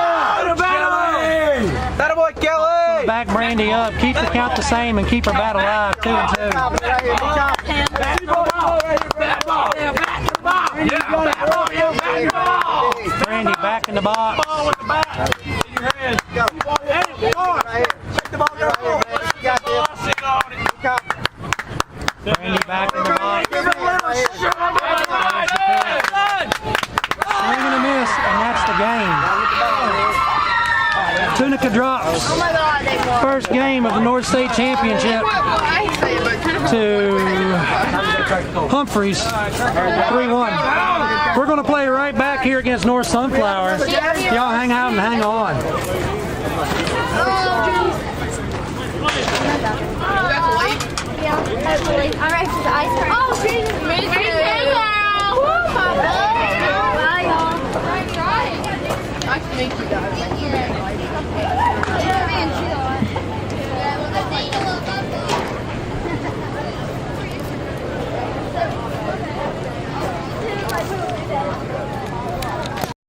That boy, Kelly. Back Brandy up, keep the count the same, and keep her bat alive. 2 and 2. Right here. Be confident. Bat ball. Bat ball. Yeah, bat ball. Yeah, bat ball. Yeah, bat ball. Brandy back in the box. Ball with the bat. In your hand. Go. Right here. Check the ball. Right here, man. You got this. Sit on it. Be confident. Brandy back in the box. Give it a little. Swing and a miss, and that's the game. Tunica drops. Oh my God, they won. First game of the North State Championship to Humphreys, 3-1. We're going to play right back here against North Sunflower. Y'all hang out and hang on. All right, so the ice cream. Oh, Jesus. Me too. Oh, my God. Bye, y'all. Nice to meet you guys.